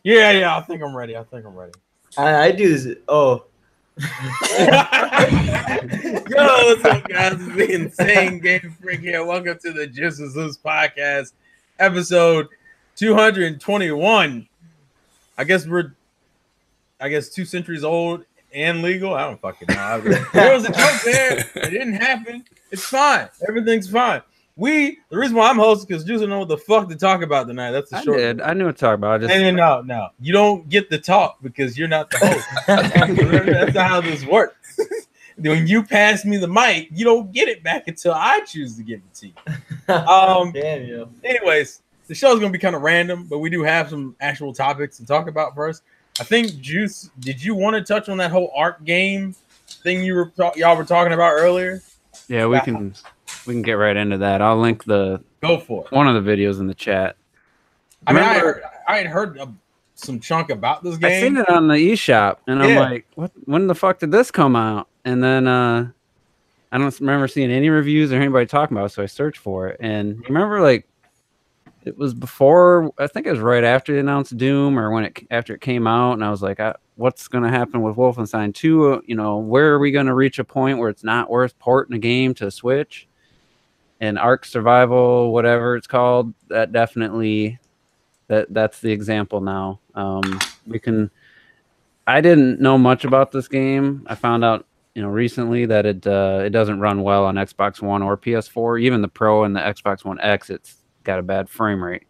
Yeah. I think I'm ready. I do this. Oh. Yo, what's up, guys? It's the Insane Game Freak here. Welcome to the Just As Loose podcast, episode 221. I guess 2 centuries old and legal. I don't fucking know. There was a joke there. It didn't happen. It's fine. Everything's fine. The reason why I'm hosting because Juice don't know what the fuck to talk about tonight. That's the short. I knew what to talk about. No. You don't get the talk because you're not the host. That's not how this works. When you pass me the mic, you don't get it back until I choose to give it to you. Anyways, the show's gonna be kind of random, but we do have some actual topics to talk about first. I think Juice, did you want to touch on that whole Ark game thing y'all were talking about earlier? Yeah, we can get right into that. I'll link Go for it. One of the videos in the chat. I had heard some chunk about this game. I seen it on the eShop, and I'm like, "What? When the fuck did this come out?" And then I don't remember seeing any reviews or anybody talking about it, so I searched for it. And remember, like, it was before. I think it was right after they announced Doom, or after it came out, and I was like, "What's going to happen with Wolfenstein 2? Where are we going to reach a point where it's not worth porting a game to Switch?" And Ark Survival, whatever it's called, that definitely that's the example now. I didn't know much about this game. I found out recently that it doesn't run well on Xbox One or PS4. Even the Pro and the Xbox One X, it's got a bad frame rate.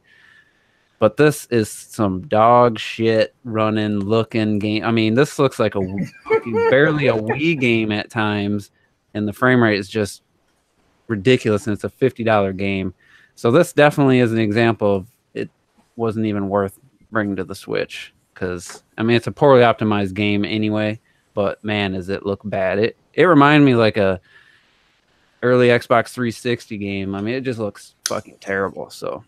But this is some dog shit running looking game. I mean, this looks like barely a Wii game at times, and the frame rate is just ridiculous, and it's a $50 game. So this definitely is an example of it wasn't even worth bringing to the Switch, because I mean it's a poorly optimized game anyway, but man, does it look bad. It reminded me like a early Xbox 360 game. I mean, it just looks fucking terrible. So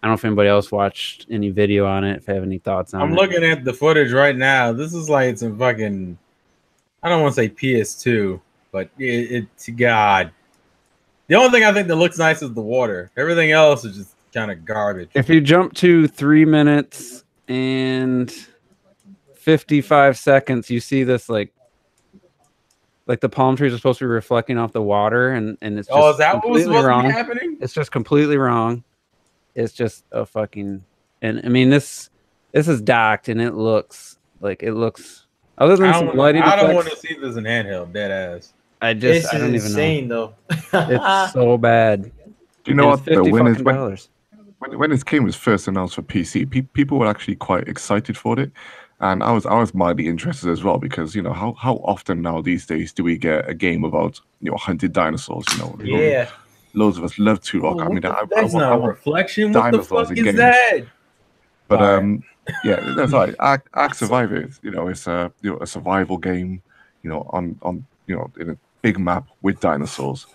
I don't know if anybody else watched any video on it, if they have any thoughts on it. I'm looking at the footage right now. This is like some fucking, I don't want to say PS2, but it's God. The only thing I think that looks nice is the water. Everything else is just kind of garbage. If you jump to 3 minutes and 55 seconds, you see this like the palm trees are supposed to be reflecting off the water, and it's just is that what was supposed to be happening? It's just completely wrong. It's just a fucking, and I mean this is docked, and it looks other than some lighting effects. I don't want to see this in handheld, dead ass. I don't even insane, know. Though. It's so bad. Do you know what? When this game was first announced for PC, people were actually quite excited for it, and I was mildly interested as well, because how often now these days do we get a game about hunted dinosaurs? Loads of us love to rock. That's not a reflection. What the fuck is that? But yeah, that's right. Ark Survival, it's a survival game, on in a big map with dinosaurs.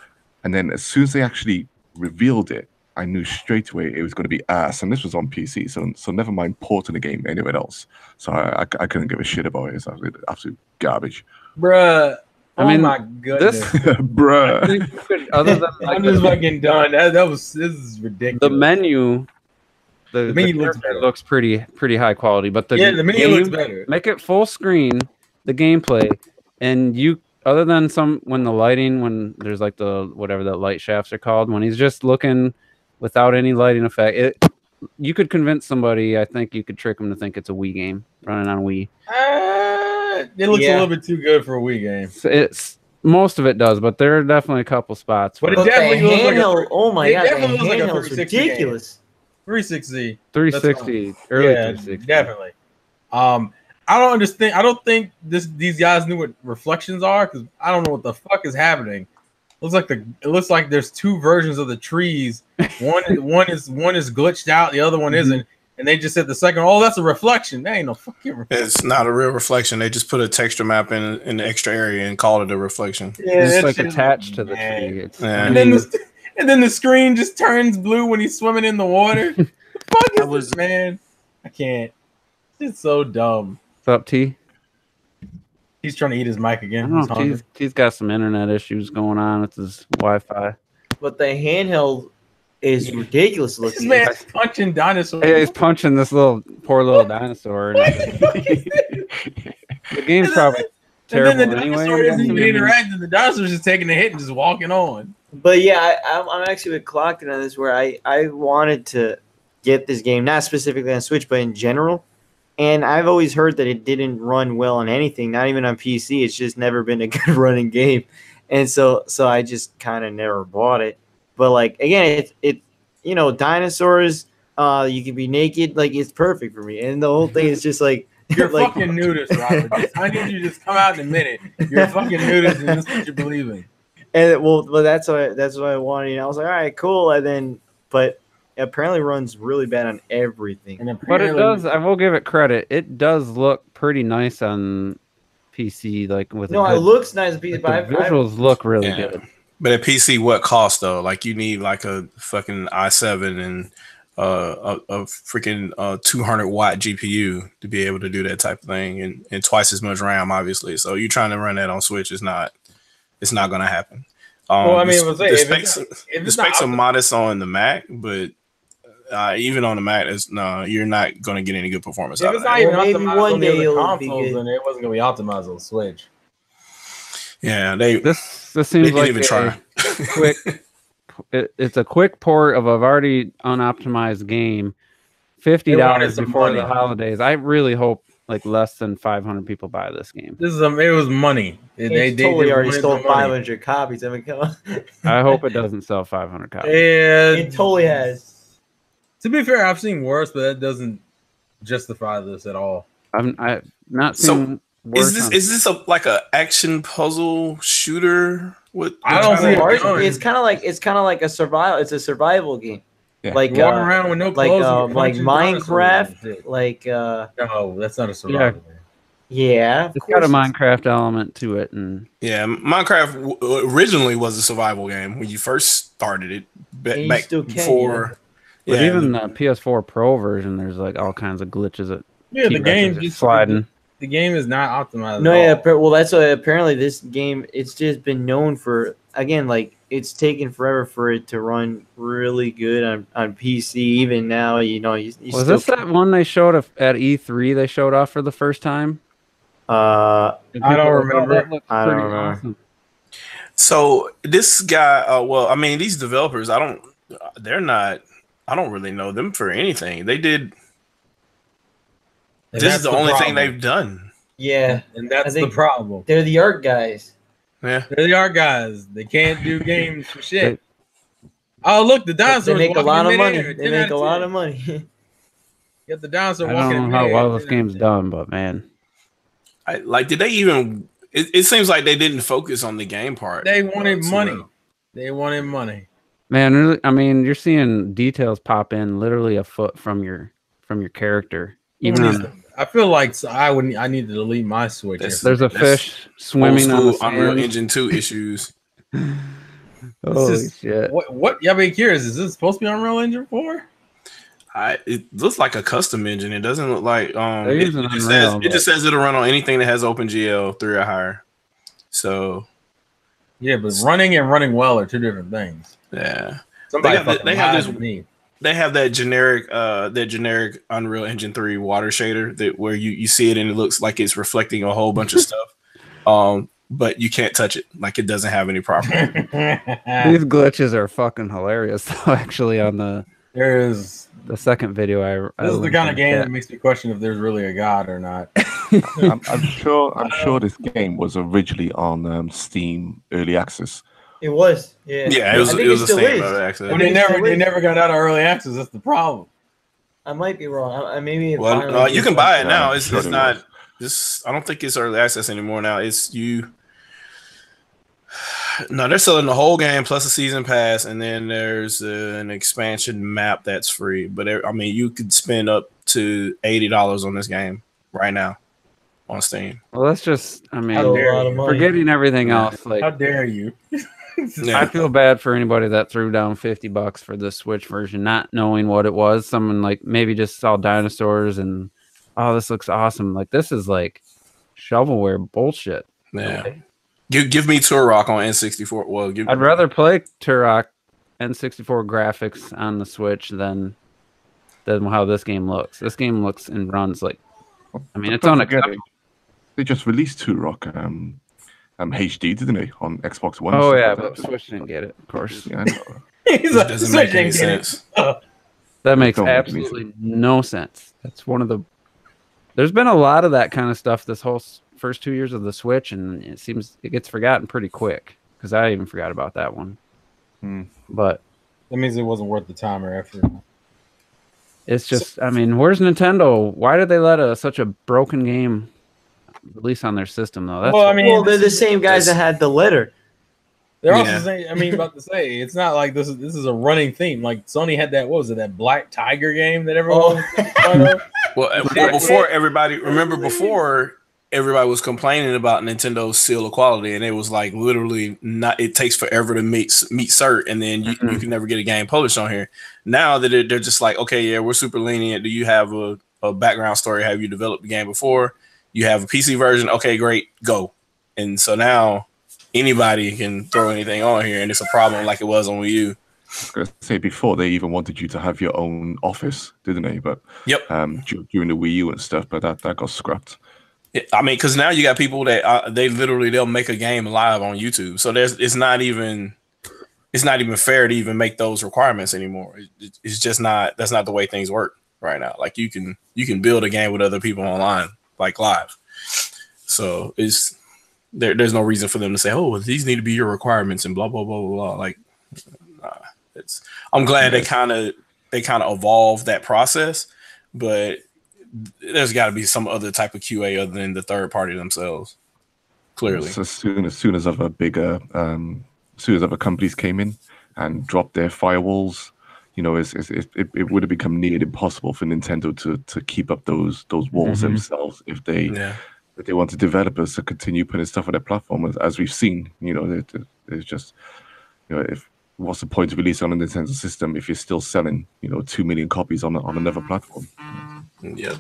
And then as soon as they actually revealed it, I knew straight away it was going to be ass. And this was on PC, so never mind porting the game anywhere else. So I couldn't give a shit about it. It's absolute garbage. Bruh. I mean, my goodness. Bruh. Other than I'm just fucking done. This is ridiculous. The menu, the menu looks pretty high quality, but the menu looks better. Make it full screen, the gameplay, and other than when there's like the whatever the light shafts are called, when he's just looking without any lighting effect, you could convince somebody. I think you could trick them to think it's a Wii game running on Wii. It looks a little bit too good for a Wii game. It's most of it does, but there are definitely a couple spots. But it definitely looks like the handheld is ridiculous. 360. 360. Early 360. Definitely. I don't understand. I don't think these guys knew what reflections are, because I don't know what the fuck is happening. It looks like there's 2 versions of the trees. One is glitched out, the other one isn't. And they just said the second, that's a reflection. That ain't no fucking reflection. It's not a real reflection. They just put a texture map in the extra area and called it a reflection. Yeah, it's like attached to the tree. And then the screen just turns blue when he's swimming in the water. The fuck is this, man? I can't. It's so dumb. What's up, T? He's trying to eat his mic again. He's got some internet issues going on with his Wi-Fi. But the handheld is ridiculous This looking. man's punching dinosaurs. Yeah, he's punching this poor little dinosaur. The game's probably terrible and then the anyway. dinosaur isn't even interacting. The dinosaur's just taking a hit and just walking on. But yeah, I'm actually with Clockton on this, where I wanted to get this game, not specifically on Switch, but in general. And I've always heard that it didn't run well on anything, not even on PC. It's just never been a good running game. And so I just kind of never bought it. But like, again, it dinosaurs, you can be naked, like it's perfect for me. And the whole thing is just like, you're like, fucking nudist, Robert. I need you to just come out in a minute. You're a fucking nudist, and this is what you believe in. And well, that's what I wanted. And I was like, all right, cool. And then, but it apparently runs really bad on everything. But it does. I will give it credit. It does look pretty nice on PC. Like with it looks nice on PC. But the visuals look really good. But at PC, what cost though? Like you need like a fucking i7 and a freaking 200-watt GPU to be able to do that type of thing, and twice as much RAM, obviously. So you trying to run that on Switch is not going to happen. Well, I mean, the specs are modest on the Mac, but even on the Mac, you're not going to get any good performance out of it. Maybe one day it'll be good. Then it wasn't going to be optimized on Switch. Yeah, this seems like even try. Quick. It's a quick port of a already unoptimized game. $50 before the holidays. I really hope like less than 500 people buy this game. It was money. They totally already stole 500 copies. I mean, come on. I hope it doesn't sell 500 copies. And it totally has. To be fair, I've seen worse, but that doesn't justify this at all. I've not seen. Is this like a action puzzle shooter? I don't see it. It's kind of like a survival. It's a survival game. Yeah. Like walking around with no clothes, like Minecraft. Like no, that's not a survival game. Yeah, it's got a Minecraft element to it, and Minecraft originally was a survival game when you first started it back before. But even the PS4 Pro version, there's like all kinds of glitches that the game just sliding. The game is not optimized. No, well, that's why apparently this game, it's just been known for, again, like it's taken forever for it to run really good on PC. Even now, was this that one they showed at E3? They showed off for the first time. I don't remember. I don't remember. Awesome. So this guy, these developers, I don't really know them for anything. This is the only thing they've done. Yeah, and that's the problem. They're the art guys. Yeah, they're the art guys. They can't do games for shit. Oh, look, the dinosaurs. They make a lot of money. They make a lot of money. Get the dinosaur. I don't know how well this game's done, but man, did they even? It seems like they didn't focus on the game part. They wanted money. They wanted money. Man, really, I mean, you're seeing details pop in literally a foot from your character. I feel like I need to delete my Switch. There's a fish swimming on the sand. Unreal Engine 2 issues. Holy shit! What? Yeah, I'm curious. Is this supposed to be Unreal Engine 4? It looks like a custom engine. It doesn't look like it just says it'll run on anything that has OpenGL 3 or higher. So yeah, but running and running well are two different things. Yeah, They have that generic Unreal Engine 3 water shader where you see it and it looks like it's reflecting a whole bunch of stuff. But you can't touch it. Like it doesn't have any property. These glitches are fucking hilarious though, actually on the second video this is the kind of game that makes me question if there's really a god or not. I'm sure this game was originally on Steam Early Access. It was, yeah. Yeah, it was a Steam Early Access. But they never got out of Early Access. That's the problem. I might be wrong. Maybe you can buy it now. It's not. I don't think it's Early Access anymore. Now it's you. No, they're selling the whole game plus a season pass, and then there's an expansion map that's free. But you could spend up to $80 on this game right now on Steam. Well, that's just, forgetting everything else. Like, how dare you? Yeah. I feel bad for anybody that threw down $50 for the Switch version, not knowing what it was. Someone like maybe just saw dinosaurs and this looks awesome. Like this is like shovelware bullshit. Yeah. Give me Turok on N64. Well, I'd rather play Turok N64 graphics on the Switch than how this game looks. This game looks and runs like, I mean, it's Don't forget unacceptable. They just released Turok HD, didn't they, on Xbox One? Oh and yeah, stuff like but that. Switch didn't get it, of course. Yeah, I know. He's It like, doesn't make any "Switch ain't sense. That makes Don't make any absolutely no sense. That's one of the. There's been a lot of that kind of stuff this whole first 2 years of the Switch, and it seems it gets forgotten pretty quick because I even forgot about that one. But That means it wasn't worth the time or effort. it's just, I mean, where's Nintendo? Why did they let such a broken game release on their system though? That's Well, I mean, Well, they're the same guys that had the letter. they're also Yeah. saying. I mean, about to say, it's not like this is a running theme. Like Sony had that. What was it? That Black Tiger game that everyone. Was Well, before everybody was complaining about Nintendo's seal of quality, and it was like literally not. It takes forever to meet cert, and then you can never get a game published on here. Now that they're just like, okay, yeah, we're super lenient. Do you have a background story? Have you developed the game before? You have a PC version? Okay, great, go. And so now anybody can throw anything on here, and it's a problem like it was on Wii U. I was going to say before they even wanted you to have your own office, didn't they? But Yep. During the Wii U and stuff, but that got scrapped. I mean, because now you got people that they'll make a game live on YouTube. So it's not even fair to even make those requirements anymore. It's just not. That's not the way things work right now. Like you can build a game with other people online, like live. So there's no reason for them to say, oh, these need to be your requirements and blah blah blah blah blah. Like, I'm glad they kind of evolved that process, but there's got to be some other type of QA other than the third party themselves. Clearly, So as soon as other bigger, as soon as other companies came in and dropped their firewalls, you know, it would have become near impossible for Nintendo to keep up those walls themselves if they wanted developers to continue putting stuff on their platform, as we've seen. You know, it's just, you know, what's the point of releasing on a Nintendo system if you're still selling, you know, 2 million copies on another platform? yeah.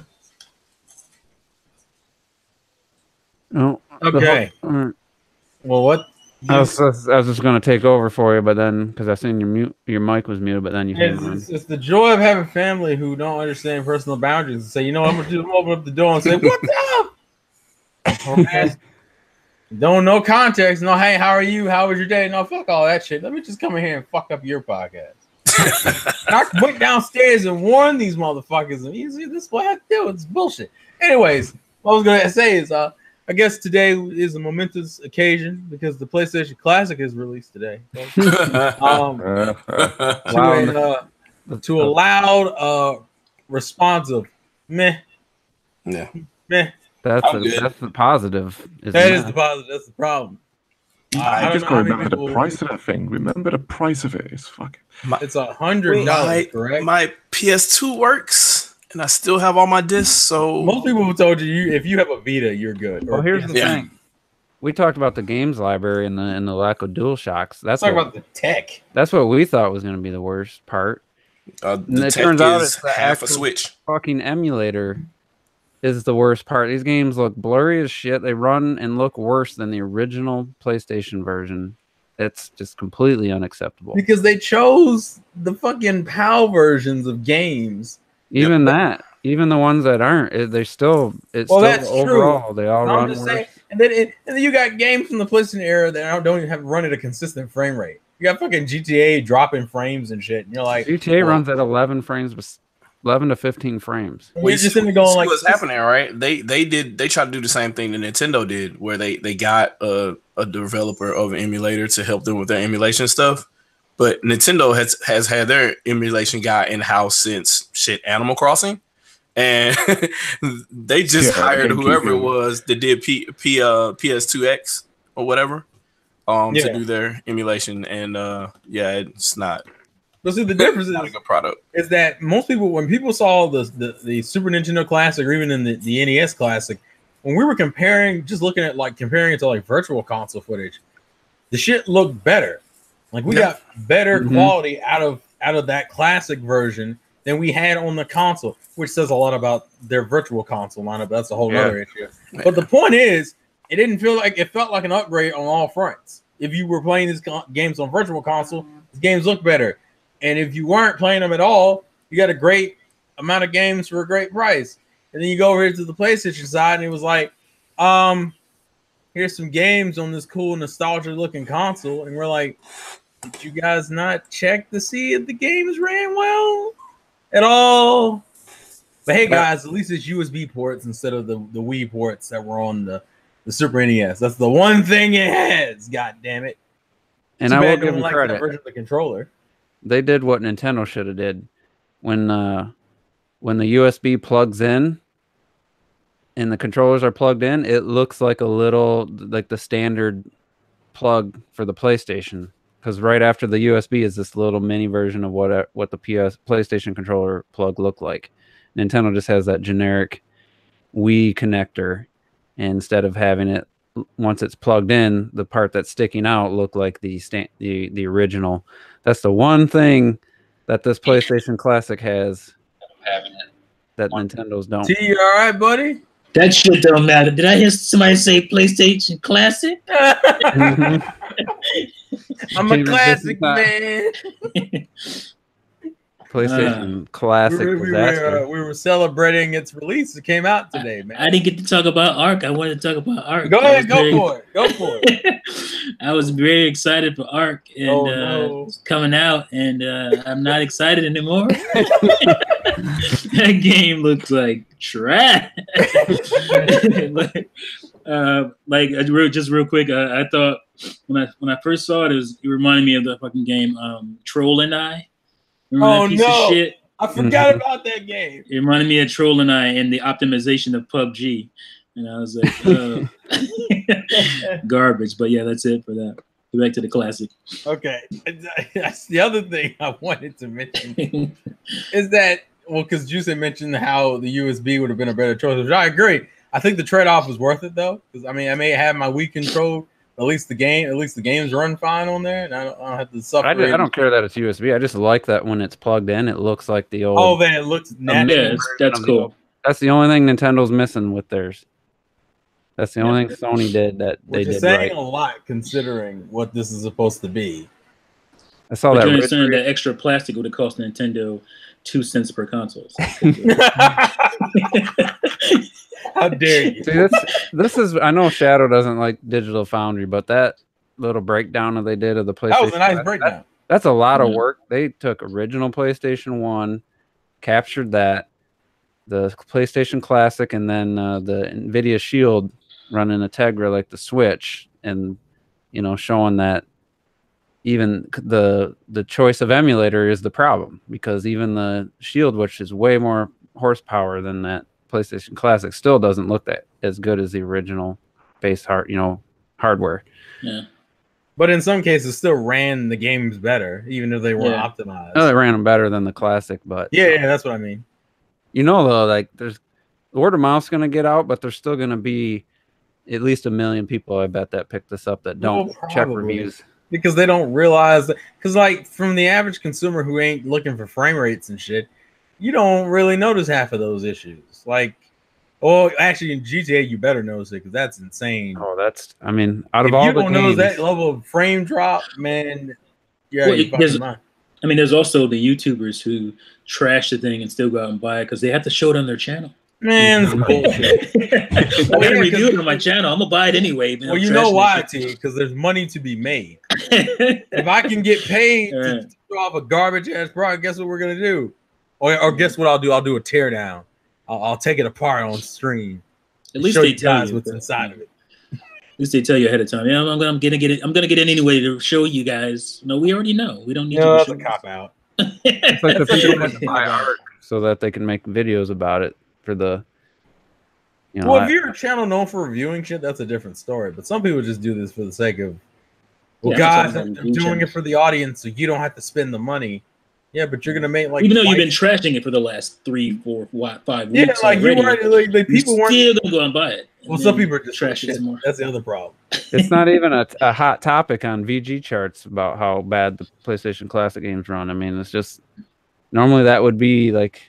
oh, Okay. Well, what? I was just going to take over for you, but then because I seen your mic was muted, but then you came on. It's the joy of having family who don't understand personal boundaries and say, you know, what I'm gonna do. I'm gonna open up the door and say, "What's up?" Okay. Don't know context. No, hey, how are you? How was your day? No, fuck all that shit. Let me just come in here and fuck up your podcast. And I went downstairs and warned these motherfuckers. And you see, this is what I do. It's bullshit. Anyways, what I was gonna say is, I guess today is a momentous occasion because the PlayStation Classic is released today. To a loud, responsive meh. Yeah. Meh. That's the positive. That is the positive. That's the problem. I just don't know got to how many remember the people- price of that thing. Remember the price of it. It's fucking. It's $100, correct? My PS2 works, and I still have all my discs. So Most people have told you if you have a Vita, you're good. Well, here's the Yeah. thing. We talked about the games library and the lack of DualShocks. Let's talk about the tech. That's what we thought was going to be the worst part. the it tech turns out is it's the half a actual- Switch. Fucking emulator is the worst part. These games look blurry as shit. They run and look worse than the original PlayStation version. It's just completely unacceptable. Because they chose the fucking PAL versions of games. Even that, even the ones that aren't, they still. It's Well, still that's overall they all And I'm run just worse. saying, and then you got games from the PlayStation era that don't even have run at a consistent frame rate. You got fucking GTA dropping frames and shit. And you're like, GTA well, runs at 11 frames, 11 to 15 frames. We're just in there going like, what's happening, right? They tried to do the same thing that Nintendo did, where they got a developer of an emulator to help them with their emulation stuff. But Nintendo has had their emulation guy in house since Animal Crossing, and they just hired whoever it was that did PS2X or whatever to do their emulation, and it's not. But see, the difference Not a good product. is that most people, when people saw the Super Nintendo Classic or even in the NES Classic, when we were comparing it to like virtual console footage, the shit looked better. Like we got better quality out of that classic version than we had on the console, which says a lot about their virtual console lineup. That's a whole other issue. But the point is, it felt like an upgrade on all fronts. If you were playing these games on virtual console These games look better. And if you weren't playing them at all, you got a great amount of games for a great price. And then you go over here to the PlayStation side, and it was like, here's some games on this cool nostalgia looking console. And we're like, did you guys not check to see if the games ran well at all? But hey, guys, at least it's USB ports instead of the Wii ports that were on the Super NES. That's the one thing it has. God damn it! And I will give them credit. That version of the controller. They did what Nintendo should have did when the USB plugs in and the controllers are plugged in. It looks like a little like the standard plug for the PlayStation. Because right after the USB is this little mini version of what the PlayStation controller plug looked like. Nintendo just has that generic Wii connector, and instead of having it once it's plugged in, the part that's sticking out look like the original. That's the one thing that this PlayStation Classic has that Nintendo's don't. T, you all right, buddy? That shit don't matter. Did I hear somebody say PlayStation Classic? I'm a classic man. PlayStation Classic disaster. We were celebrating its release. It came out today, man. I didn't get to talk about Ark. I wanted to talk about Ark. Go ahead, go for it. I was very excited for Ark, and it's coming out, and I'm not excited anymore. That game looks like trash. Just real quick, I thought when I first saw it, it reminded me of the fucking game Troll and I. Remember that piece of shit? I forgot about that game. It reminded me of Troll and I and the optimization of PUBG. And I was like, garbage. But yeah, that's it for that. Go back to the classic. Okay. That's the other thing I wanted to mention is that, because Juice had mentioned how the USB would have been a better choice, which I agree. I think the trade-off was worth it, though. Because, I mean, I may have my Wii controlled. At least the games run fine on there, and I don't have to suffer. I don't care that it's USB. I just like that when it's plugged in, it looks like the old. Oh, man, it looks natural. Yeah, that's cool. That's the only thing Nintendo's missing with theirs. That's the only thing Sony did that they did saying right. A lot considering what this is supposed to be. I saw but that. You understand that extra plastic would have cost Nintendo 2 cents per console. So How dare you? See, this is. I know Shadow doesn't like Digital Foundry, but that little breakdown that they did of the PlayStation. That was a nice breakdown. That's a lot of work. They took original PlayStation 1, captured that, the PlayStation Classic, and then the NVIDIA Shield running a Tegra like the Switch, and showing that even the choice of emulator is the problem, because even the Shield, which is way more horsepower than that PlayStation Classic, still doesn't look that as good as the original base hardware. Yeah. But in some cases, still ran the games better, even if they weren't optimized. No, they ran them better than the Classic, but yeah, that's what I mean. Though, like there's word of mouth's gonna get out, but there's still gonna be at least 1 million people, I bet, that pick this up that don't check reviews because they don't realize that. Because like from the average consumer who ain't looking for frame rates and shit, you don't really notice half of those issues. Like, actually, in GTA, you better notice it because that's insane. Oh, out of all the games, you don't notice that level of frame drop, man. Yeah, there's also the YouTubers who trash the thing and still go out and buy it because they have to show it on their channel. Man, that's bullshit. I gotta review it on my channel. I'm gonna buy it anyway. Well, you know why, T? Because there's money to be made. If I can get paid to throw off a garbage ass product, guess what we're gonna do? Or guess what I'll do? I'll do a teardown. I'll take it apart on stream. At least they tell you what's inside of it. At least they tell you ahead of time. Yeah, I'm gonna get it. I'm gonna get it anyway to show you guys. No, we already know. We don't need to. That's a cop out. It's like the people want to buy Ark so that they can make videos about it for the. Well, if you're a channel known for reviewing shit, that's a different story. But some people just do this for the sake of, guys, I'm doing it for the audience, so you don't have to spend the money. Yeah, but you're gonna make like even though you've been trashing it for the last 3, 4, 5 weeks. Yeah, like already, you weren't like people weren't still gonna go and buy it. Well, some people are just trashing it more. That's the other problem. It's not even a hot topic on VG charts about how bad the PlayStation Classic games run. I mean, it's just normally that would be like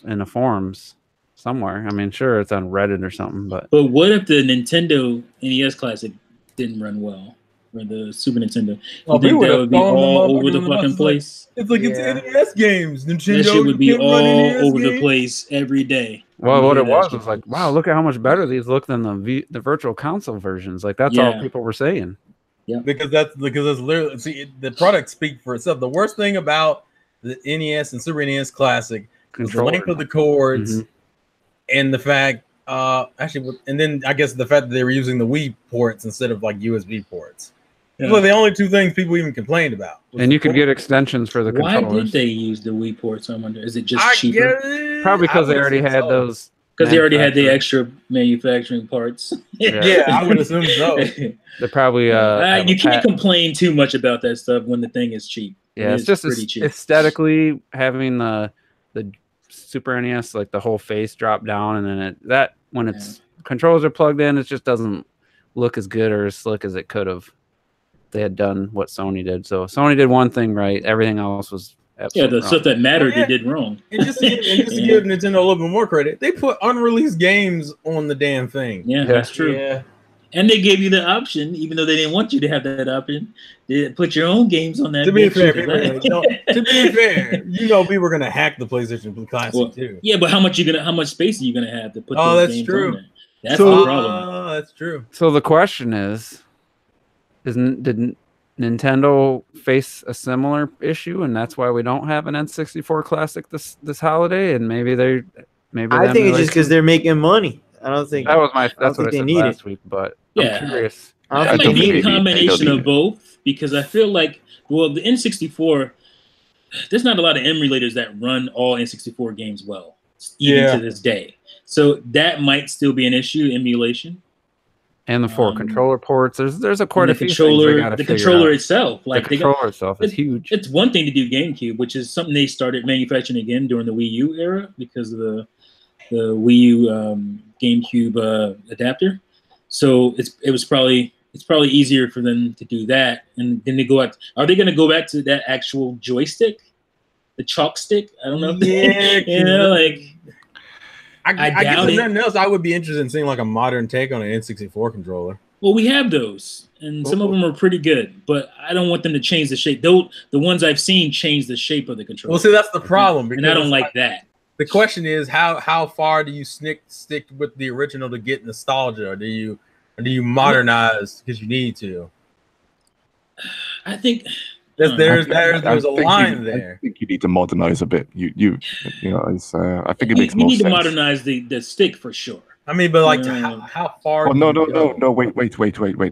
in the forums somewhere. I mean, sure, it's on Reddit or something, but what if the Nintendo NES Classic didn't run well? or the Super Nintendo. Oh, You think that would be all over the motherfucker fucking place? It's like it's NES games. Nintendo, That shit would be you can't run all NES over the games. place every day. Well, You what hear it that was shit. like, wow, look at how much better these look than the virtual console versions. Like that's all people were saying. Because that's literally the product speak for itself. The worst thing about the NES and Super NES Classic was the length of the cords and the fact and then I guess the fact that they were using the Wii ports instead of like USB ports. Those are the only two things people even complained about. And you could get extensions for the controllers. Why did they use the Wii ports? I wonder. Is it just cheaper? Probably because they already had those. Because they already had the extra manufacturing parts. Yeah, I would assume so. They're probably. You can't complain too much about that stuff when the thing is cheap. Yeah, it's just pretty cheap. Aesthetically, having the Super NES, like the whole face drop down, and then when its controls are plugged in, it just doesn't look as good or as slick as it could have. They had done what Sony did. So Sony did one thing right. Everything else was absolutely the stuff that mattered, they did wrong. And just to give Nintendo a little bit more credit, they put unreleased games on the damn thing. Yeah, that's true. Yeah. And they gave you the option, even though they didn't want you to have that option. They put your own games on that. To be fair, we were gonna hack the PlayStation Classic too. Yeah, but how much space are you gonna have to put those games on there? That's the problem. That's true. So the question is did Nintendo face a similar issue, and that's why we don't have an N64 Classic this holiday? And maybe I think it's just because they're making money. I don't think that's what I said last week. But yeah, I'm curious. I might be a combination of both, because I feel like the N64, there's not a lot of emulators that run all N64 games well, even to this day. So that might still be an issue, emulation. And the 4 controller ports. There's quite a few things. The controller itself, the controller itself is huge. It's one thing to do GameCube, which is something they started manufacturing again during the Wii U era because of the Wii U GameCube adapter. So it's probably easier for them to do that. And then they go out. Are they going to go back to that actual joystick, the chalk stick? I don't know. Yeah, I guess doubt if nothing else, I would be interested in seeing like a modern take on an N64 controller. Well, we have those, and some of them are pretty good, but I don't want them to change the shape. Though the ones I've seen change the shape of the controller. Well, see, that's the problem, and I don't like that. The question is, how far do you stick with the original to get nostalgia, or do you modernize because you need to? I think. There's a line there. I think you need to modernize a bit. I think it makes more sense. You need to modernize the stick for sure. I mean, but like how far? Oh, no, wait!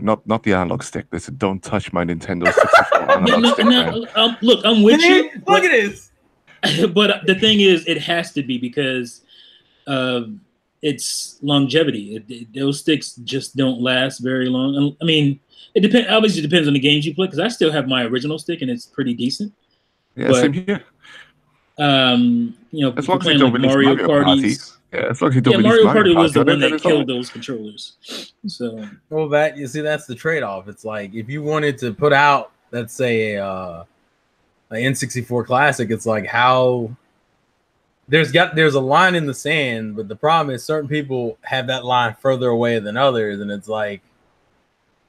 Not the analog stick. Listen, don't touch my Nintendo 64 analog stick. Look, I'm with you. Look at this. But the thing is, it has to be because of its longevity. Those sticks just don't last very long. I mean. It obviously depends on the games you play, because I still have my original stick and it's pretty decent. Yeah, same here. As long as you don't release Mario Party. Yeah, as long as you don't release Mario Party was the one that killed those controllers. So that's the trade-off. It's like if you wanted to put out, let's say, an N64 Classic, it's like how there's a line in the sand, but the problem is certain people have that line further away than others, and it's like.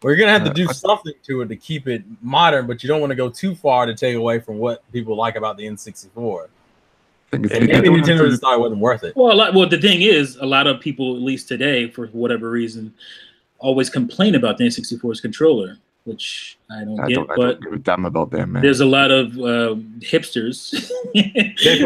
Well, you're gonna have to do something to it to keep it modern, but you don't want to go too far to take away from what people like about the N64. And maybe Nintendo just thought it wasn't worth it. Well, the thing is, a lot of people, at least today, for whatever reason, always complain about the N64's controller, which I don't get. But I don't give a damn about them, man. There's a lot of hipsters. They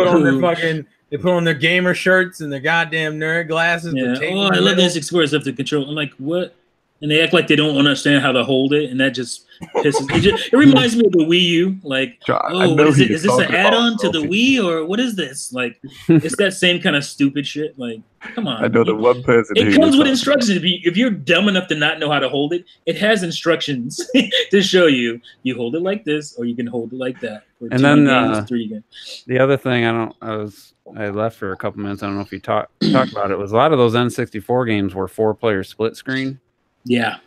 put on their gamer shirts and their goddamn nerd glasses. Yeah. I love the N64 stuff to control. I'm like, what? And they act like they don't understand how to hold it, and that just pisses. It reminds me of the Wii U. Like, what is it? Is this an add-on to the Wii, or what is this? Like, it's that same kind of stupid shit. Like, come on. I know the one person. It comes with instructions. If you're dumb enough to not know how to hold it, it has instructions to show you. You hold it like this, or you can hold it like that. And then the other thing I left for a couple minutes. I don't know if you talked about it. Was a lot of those N64 games were 4-player split screen. Yeah.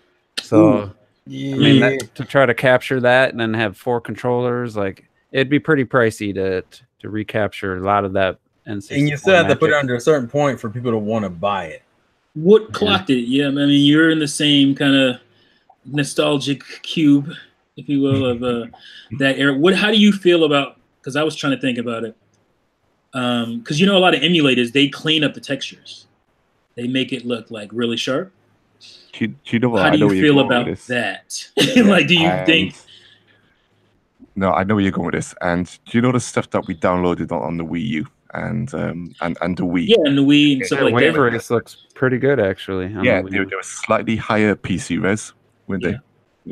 So, I mean, to try to capture that and then have 4 controllers, like it'd be pretty pricey to recapture a lot of that. And you still have to put it under a certain point for people to want to buy it. What clocked it? Yeah, I mean, you're in the same kind of nostalgic cube, if you will, of that era. How do you feel about? Because I was trying to think about it. Because a lot of emulators, they clean up the textures, they make it look like really sharp. Do you know what? How do you feel about that? Like, do you think? No, I know where you're going with this. And do you know the stuff that we downloaded on the Wii U and the Wii? Yeah, and the Wii and stuff like Wave that. Race looks pretty good actually. Yeah, they were slightly higher PC res, weren't they?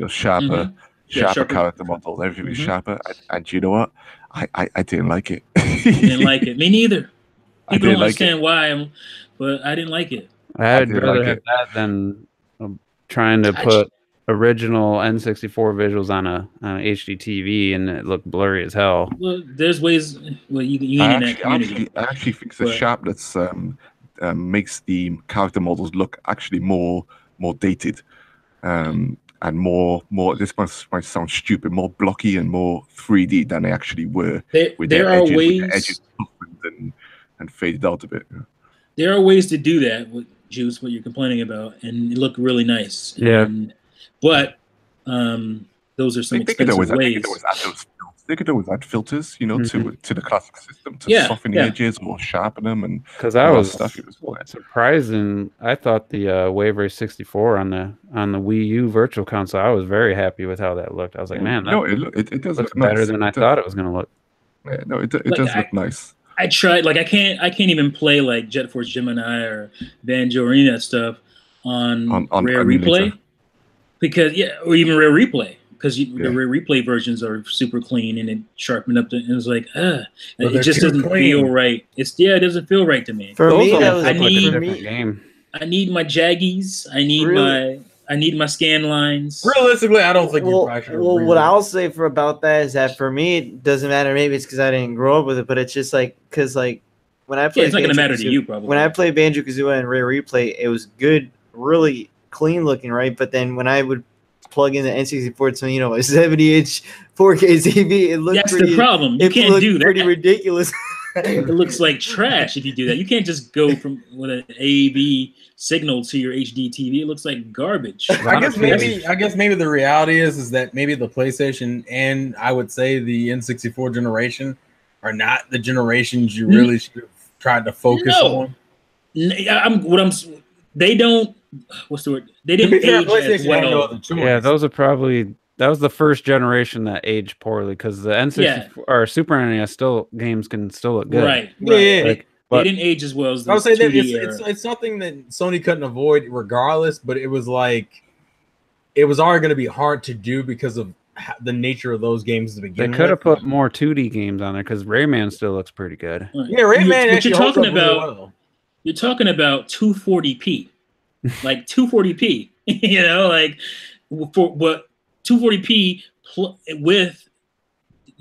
Sharper character models, everything was sharper. And you know what? I didn't like it. Didn't like it. Me neither. People don't understand why, but I didn't like it. I'd rather have that than trying to put original N64 visuals on a HD TV and it looked blurry as hell. Well, there's ways. Well, you in that community. I actually think the sharpness makes the character models look actually more dated, and more. This might sound stupid, more blocky and more 3D than they actually were. There are ways. With the edges and faded out a bit. Yeah. There are ways to do that with Juice, what you're complaining about, and it look really nice. Yeah. But those are some expensive ways. They could always add filters, to the classic system to soften the edges or sharpen them. And because I was surprising, I thought the Wave Race 64 on the Wii U Virtual Console, I was very happy with how that looked. I was like, man, it does look better nice. than I thought it was going to look. Yeah, no, it does look nice. I tried, I can't even play like Jet Force Gemini or Banjo or any of that stuff on Rare Replay, because or even Rare Replay, because the Rare Replay versions are super clean and it sharpened up. And it was like, it just doesn't feel right. It doesn't feel right to me. For me, that was I need my jaggies. I need my scan lines. Realistically, I don't think you probably should. Well, what I'll say about that is that for me, it doesn't matter. Maybe it's because I didn't grow up with it, but it's just because when I played, it's not going to matter to you probably. When I played Banjo-Kazooie and Rare Replay, it was good, really clean looking, right? But then when I would plug in the N64 to a 70-inch 4K TV, it looked the problem. You can't do that. Pretty ridiculous. It looks like trash if you do that. You can't just go from with an AAV signal to your HD TV. It looks like garbage. I guess maybe the reality is that maybe the PlayStation and I would say the N64 generation are not the generations you really should have tried to focus on. They don't. What's the word? They didn't age as well. Yeah, that was the first generation that aged poorly because the N64 or Super NES games can still look good. Right. Yeah. They didn't age as well as the I would say that 2D era. it's something that Sony couldn't avoid regardless, but it was already going to be hard to do because of the nature of those games to begin with. They could have put more 2D games on there because Rayman still looks pretty good. Right. Yeah, Rayman actually holds up really well. You're talking about 240p. Like 240p, for what 240p with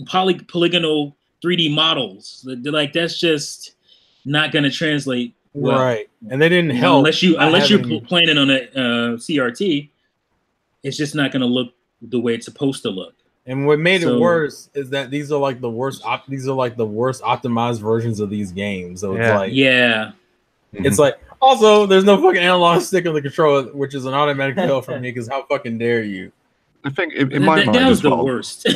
polygonal 3D models. That's just not going to translate well. Right, and they didn't help unless you're playing it on a CRT. It's just not going to look the way it's supposed to look. And what made it worse is that these are like the worst. These are like the worst optimized versions of these games. So it's like. Also, there's no fucking analog stick on the controller, which is an automatic fail for me because how fucking dare you? I think in my mind that was the worst. Put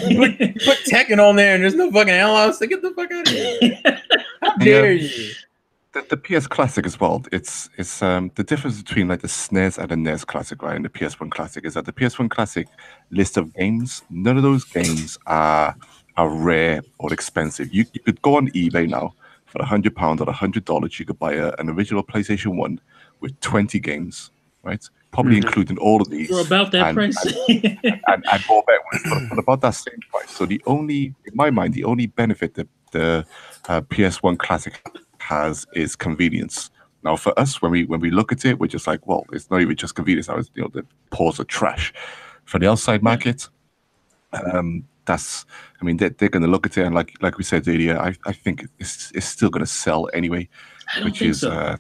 Tekken on there and there's no fucking analog stick. Get the fuck out of here! How dare you? The PS Classic as well. It's the difference between like the SNES and the NES Classic, right? And the PS1 Classic is that the PS1 Classic list of games, none of those games are rare or expensive. You could go on eBay now. For £100 or $100, you could buy an original PlayStation 1 with 20 games, right? Probably including all of these. For about that price. and more better for about that same price. So in my mind, the only benefit that the PS1 Classic has is convenience. Now, for us, when we look at it, we're just like, well, it's not even just convenience. Now, it's, the paws are trash. For the outside market, they're going to look at it and like we said earlier, I think it's still going to sell anyway. I don't think so.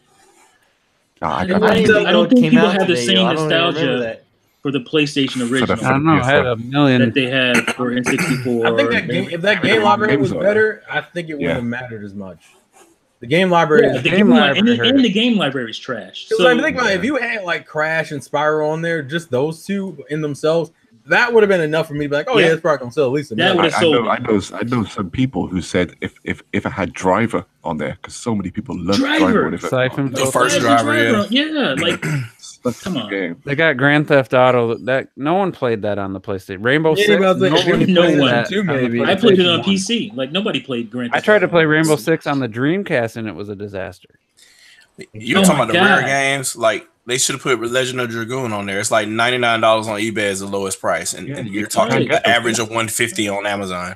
I don't think people have the same nostalgia for the PlayStation original. I don't know. I had a million that they had for N64. I think if that game library was better, I think it wouldn't have mattered as much. The game library. Yeah, is the game game library and the game library is trash. So, I think about it, if you had like Crash and Spyro on there, just those two in themselves, that would have been enough for me to be like, oh yeah, it's probably gonna sell at least a That million. would've sold me. I know some people who said if it had Driver on there, because so many people love Driver. Driver. Siphon The Filter. first Driver, yeah. Like Come on. Game. They got Grand Theft Auto. That no one played that on the PlayStation. Rainbow Six. no one. Too, maybe. I played it on PC. Like nobody played Grand Theft I tried to Auto. play Rainbow Six on the Dreamcast, and it was a disaster. You're talking about the rare games. Like they should have put Legend of Dragoon on there. It's like $99 on eBay is the lowest price, and you're talking the average of $150 on Amazon.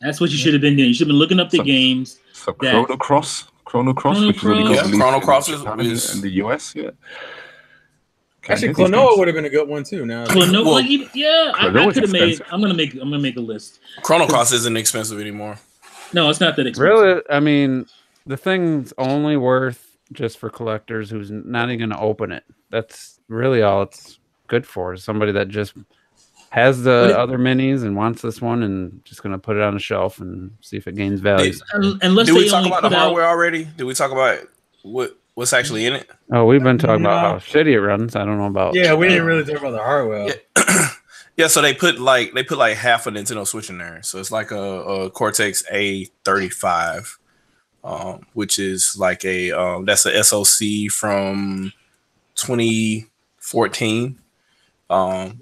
That's what you should have been doing. You should have been looking up the games. So Chrono Cross, which is only got Chrono Cross in the US. Yeah. Actually, Klonoa would have been a good one too. Now, Klonoa, I could have made. I'm gonna make a list. Chrono Cross isn't expensive anymore. No, it's not that expensive. Really, I mean, the thing's only worth just for collectors who's not even going to open it. That's really all it's good for. Is somebody that just has the other minis and wants this one and just going to put it on a shelf and see if it gains value. Unless Did they we talk only about put the out hardware already? Did we talk about what's actually in it? Oh, we've been talking about how shitty it runs. I don't know about. Yeah, we didn't really talk about the hardware. Yeah. Yeah, so they put like half a Nintendo Switch in there. So it's like a Cortex A35, which is like that's a SoC from 2014.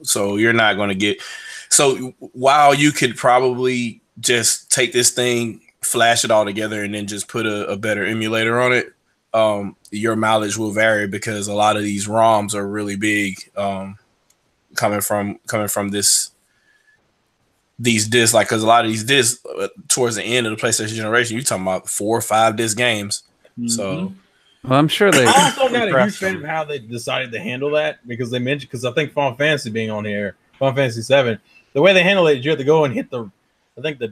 So you're not going to get. So while you could probably just take this thing, flash it all together, and then just put a better emulator on it, your mileage will vary because a lot of these ROMs are really big. Coming from these discs, like, because a lot of these discs towards the end of the PlayStation generation, you're talking about 4 or 5 disc games. Mm-hmm. So, well, I'm sure they. I also got a huge fan of how they decided to handle that because they mentioned, because I think Final Fantasy being on here, Final Fantasy 7, the way they handle it, you have to go and hit the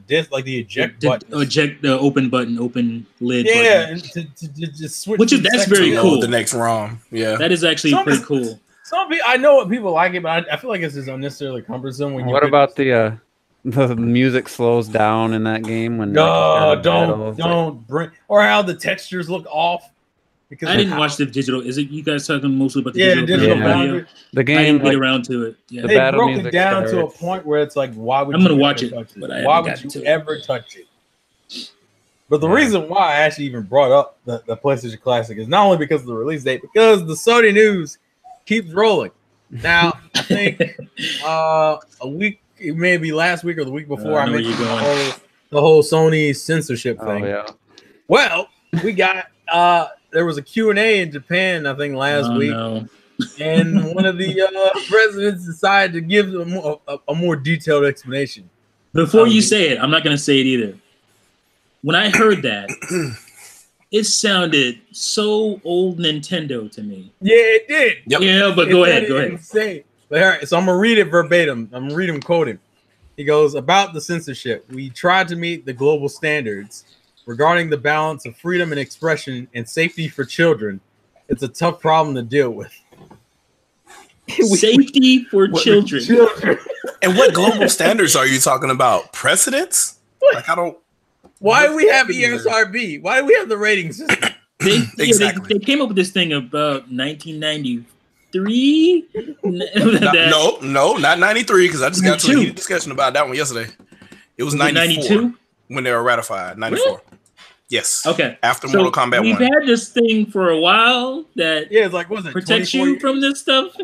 disc, like the eject button, eject the open button, open lid. Yeah, button. And to just switch. That's very cool. The next ROM, yeah, that is actually pretty cool. Some people, I know what people like it, but I feel like it's just unnecessarily cumbersome. What about the music slows down in that game when? Don't bring, or how the textures look off. Because I didn't watch the digital. Is it you guys talking mostly about the digital boundary? The game, I didn't get around to it. Yeah. They broke it down to a point where it's like, why would I'm gonna you watch it? But why would you ever touch it? But the reason why I actually even brought up the PlayStation Classic is not only because of the release date, because the Sony news keeps rolling. Now, I think a week, maybe last week or the week before, I mentioned the whole Sony censorship thing. Yeah. Well, we got there was a Q&A in Japan, I think, last week. No. And one of the presidents decided to give a more detailed explanation. Before you say it, I'm not going to say it either. When I heard that, it sounded so old Nintendo to me. Yeah, it did. Yep. Yeah, but go ahead. Insane. But all right, so I'm going to read it verbatim. I'm going to read him quoting. He goes, about the censorship, we tried to meet the global standards regarding the balance of freedom and expression and safety for children. It's a tough problem to deal with. Safety for children. And what global standards are you talking about? Precedents? Like, I don't. Why do we have ESRB? Why do we have the rating system? They came up with this thing about 1993. No, not 93, because I just got to a heated discussion about that one yesterday. It was 92 when they were ratified. 94. Really? Yes. Okay. After Mortal Kombat 1. We've had this thing for a while that it's like, was it protects you from this stuff.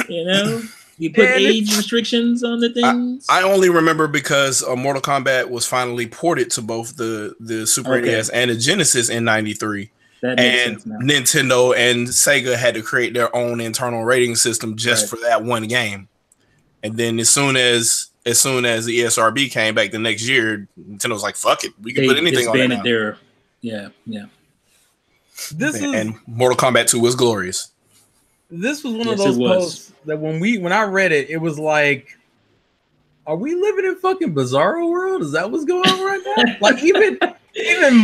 You know? You put age restrictions on the things. I only remember because Mortal Kombat was finally ported to both the Super NES and the Genesis in 93. And Nintendo and Sega had to create their own internal rating system just for that one game. And then as soon as the ESRB came back the next year, Nintendo was like, fuck it. We can put anything on it now. Yeah. And Mortal Kombat 2 was glorious. This was one of those posts that when I read it, it was like, are we living in fucking Bizarro world? Is that what's going on right now? Like even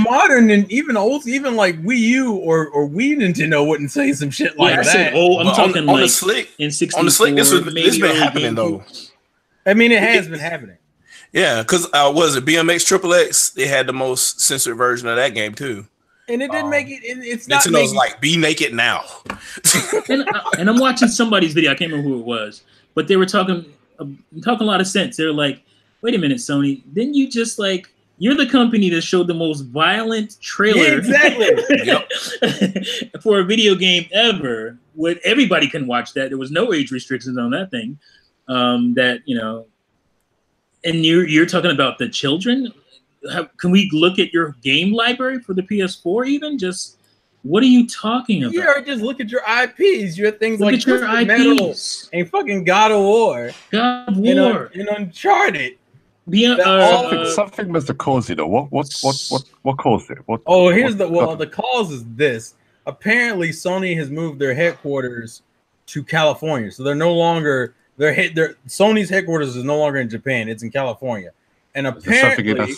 modern and even old, even like Wii U or Wii Nintendo wouldn't say some shit like that. I'm talking on the Slick. In 64. On the Slick, this been happening though. I mean, it has been happening. Yeah, because was it BMX Triple X? They had the most censored version of that game too. And it didn't make it. It's not Nintendo's making, like, be naked now. And I'm watching somebody's video. I can't remember who it was, but they were talking a lot of sense. They're like, "Wait a minute, Sony, didn't you just like you're the company that showed the most violent trailer for a video game ever? When everybody can watch that, there was no age restrictions on that thing. That and you're talking about the children. Can we look at your game library for the PS4? Even just what are you talking about? Yeah, or just look at your IPs. You have things Look like at your Metal IPs. and fucking God of War. God of War. And Uncharted. Something must have caused it. What caused it? The cause is this. Apparently, Sony has moved their headquarters to California, so they're no longer Sony's headquarters is no longer in Japan; it's in California. And apparently,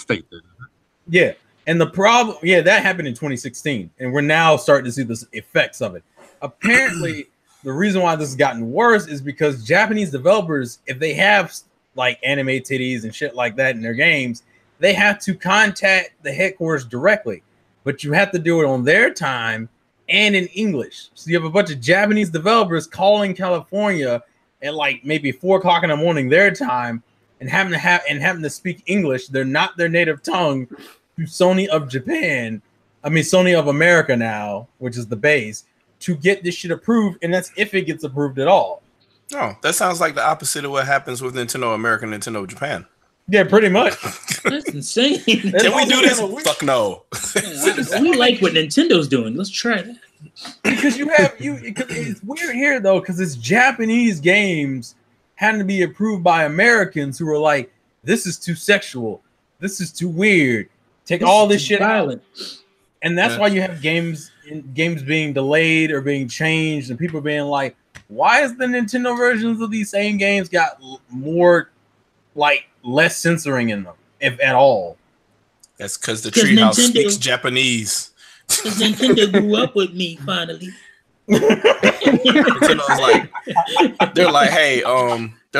yeah. And the problem, that happened in 2016, and we're now starting to see the effects of it. Apparently, the reason why this has gotten worse is because Japanese developers, if they have like anime titties and shit like that in their games, they have to contact the headquarters directly, but you have to do it on their time and in English. So you have a bunch of Japanese developers calling California at like maybe 4:00 in the morning their time and having to speak English. They're not their native tongue to Sony of Japan. I mean, Sony of America now, which is the base, to get this shit approved. And that's if it gets approved at all. Oh, that sounds like the opposite of what happens with Nintendo America and Nintendo Japan. Yeah, pretty much. That's insane. Can we do this? Fuck no. We like what Nintendo's doing. Let's try that. Because it's weird here though, because it's Japanese games having to be approved by Americans who are like, this is too sexual, this is too weird, take all this shit violent out. And that's why you have games being delayed or being changed, and people being like, why is the Nintendo versions of these same games got more like less censoring in them, if at all? That's because the Treehouse speaks Japanese. Because Nintendo grew up with me finally. Nintendo's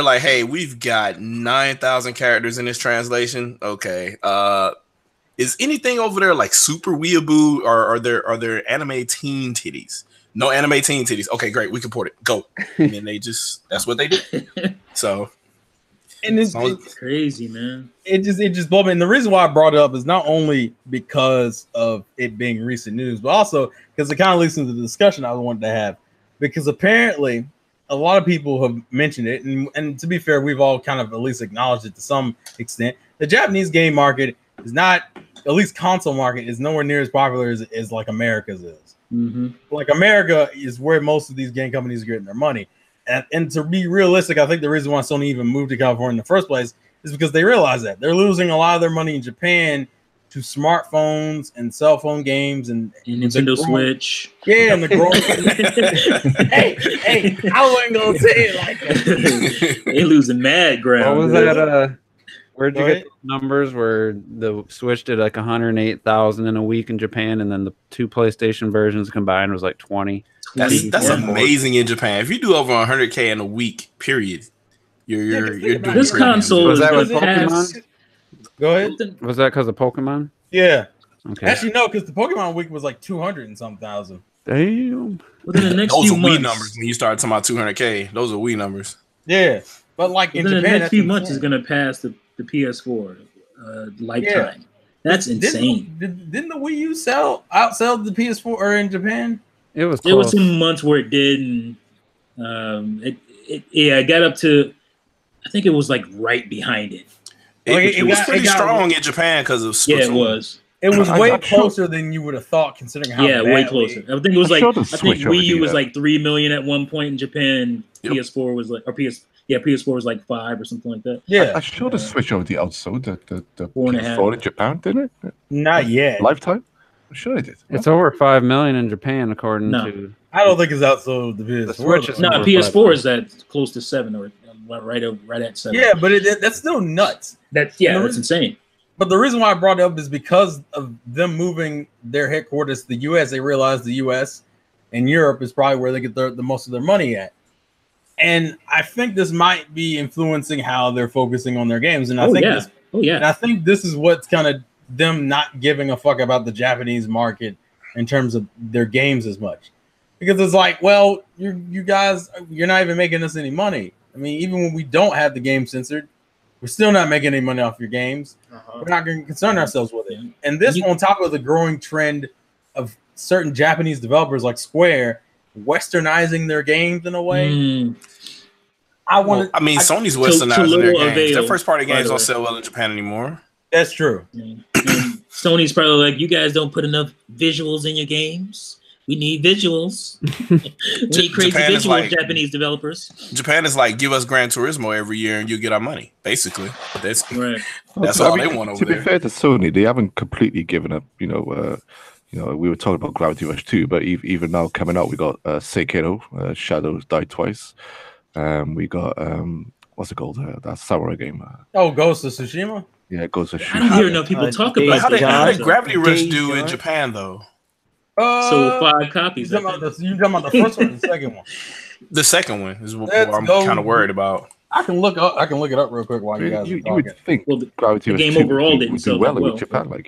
like, hey, we've got 9,000 characters in this translation. Okay, is anything over there like super weeaboo, or are there anime teen titties? No anime teen titties. Okay, great, we can port it. Go. And then that's what they did. So. And it's crazy, man. It just blew me. And the reason why I brought it up is not only because of it being recent news, but also because it kind of leads into the discussion I wanted to have. Because apparently, a lot of people have mentioned it, and to be fair, we've all kind of at least acknowledged it to some extent. The Japanese game market is not, at least console market, is nowhere near as popular as like America's is. Mm-hmm. Like America is where most of these game companies are getting their money. And to be realistic, I think the reason why Sony even moved to California in the first place is because they realize that they're losing a lot of their money in Japan to smartphones and cell phone games and Nintendo Switch. Yeah, and the growing. hey, I wasn't gonna say it like that. They losing mad ground. What was that? Where'd you get the numbers where the Switch did like 108,000 in a week in Japan, and then the two PlayStation versions combined was like 20? That's amazing in Japan. If you do over 100K in a week, period, you're doing this console. Was that with Pokemon? Go ahead. Was that because of Pokemon? Yeah. Okay. Actually, no, because the Pokemon week was like 200 and some thousand. Damn. Within the next those few are months, Wii numbers. When you start talking about 200K, those are Wii numbers. Yeah, but like in Japan, the next few months is going to pass the PS4 lifetime. Yeah. That's insane. Didn't the Wii U outsell the PS4 in Japan? It was some months where it did, and it got up to, I think it was like right behind it. It was pretty strong in Japan because of Splatoon. Yeah, it was. It was way closer than you would have thought, considering how way closer. I think it was like Wii U was like 3 million at one point in Japan. Yep. PS4 was like, PS4 was like 5 or something like that. Yeah, I sure the Switch already outsold the PS4 in Japan, didn't it? Not yet. Lifetime. I'm sure it did. It's over 5 million in Japan, according to. I don't think it's outsold the PS4. The Switch is PS4 is at close to 7 or right at 7. Yeah, but that's still nuts. That's insane. But the reason why I brought it up is because of them moving their headquarters to the U.S. They realized the U.S. and Europe is probably where they get the most of their money at. And I think this might be influencing how they're focusing on their games. And I think Oh yeah. And I think this is what's kind of them not giving a fuck about the Japanese market in terms of their games as much. Because it's like, well, you guys, you're not even making us any money. I mean, even when we don't have the game censored, we're still not making any money off your games. We're not going to concern ourselves with it. And this on top of the growing trend of certain Japanese developers like Square westernizing their games in a way. Sony's westernizing their games. Their first party games don't sell well in Japan anymore. That's true. And Sony's probably like, you guys don't put enough visuals in your games. We need visuals. We need crazy visuals, Japanese developers. Japan is like, give us Gran Turismo every year and you get our money. Basically, that's right. That's all they want over there. To be fair to Sony, they haven't completely given up. We were talking about Gravity Rush 2, but even now coming out, we got Sekiro, Shadows Die Twice. We got what's it called? That samurai game. Ghost of Tsushima. Yeah, Ghost of Tsushima. I don't hear enough people talk about how did Gravity Rush do in Japan though? So 5 copies. You talking about the first one or the second one? The second one is what I'm kind of worried about. I can look it up real quick while you guys are talking. You would think Gravity Rush game overall didn't sell well in Japan,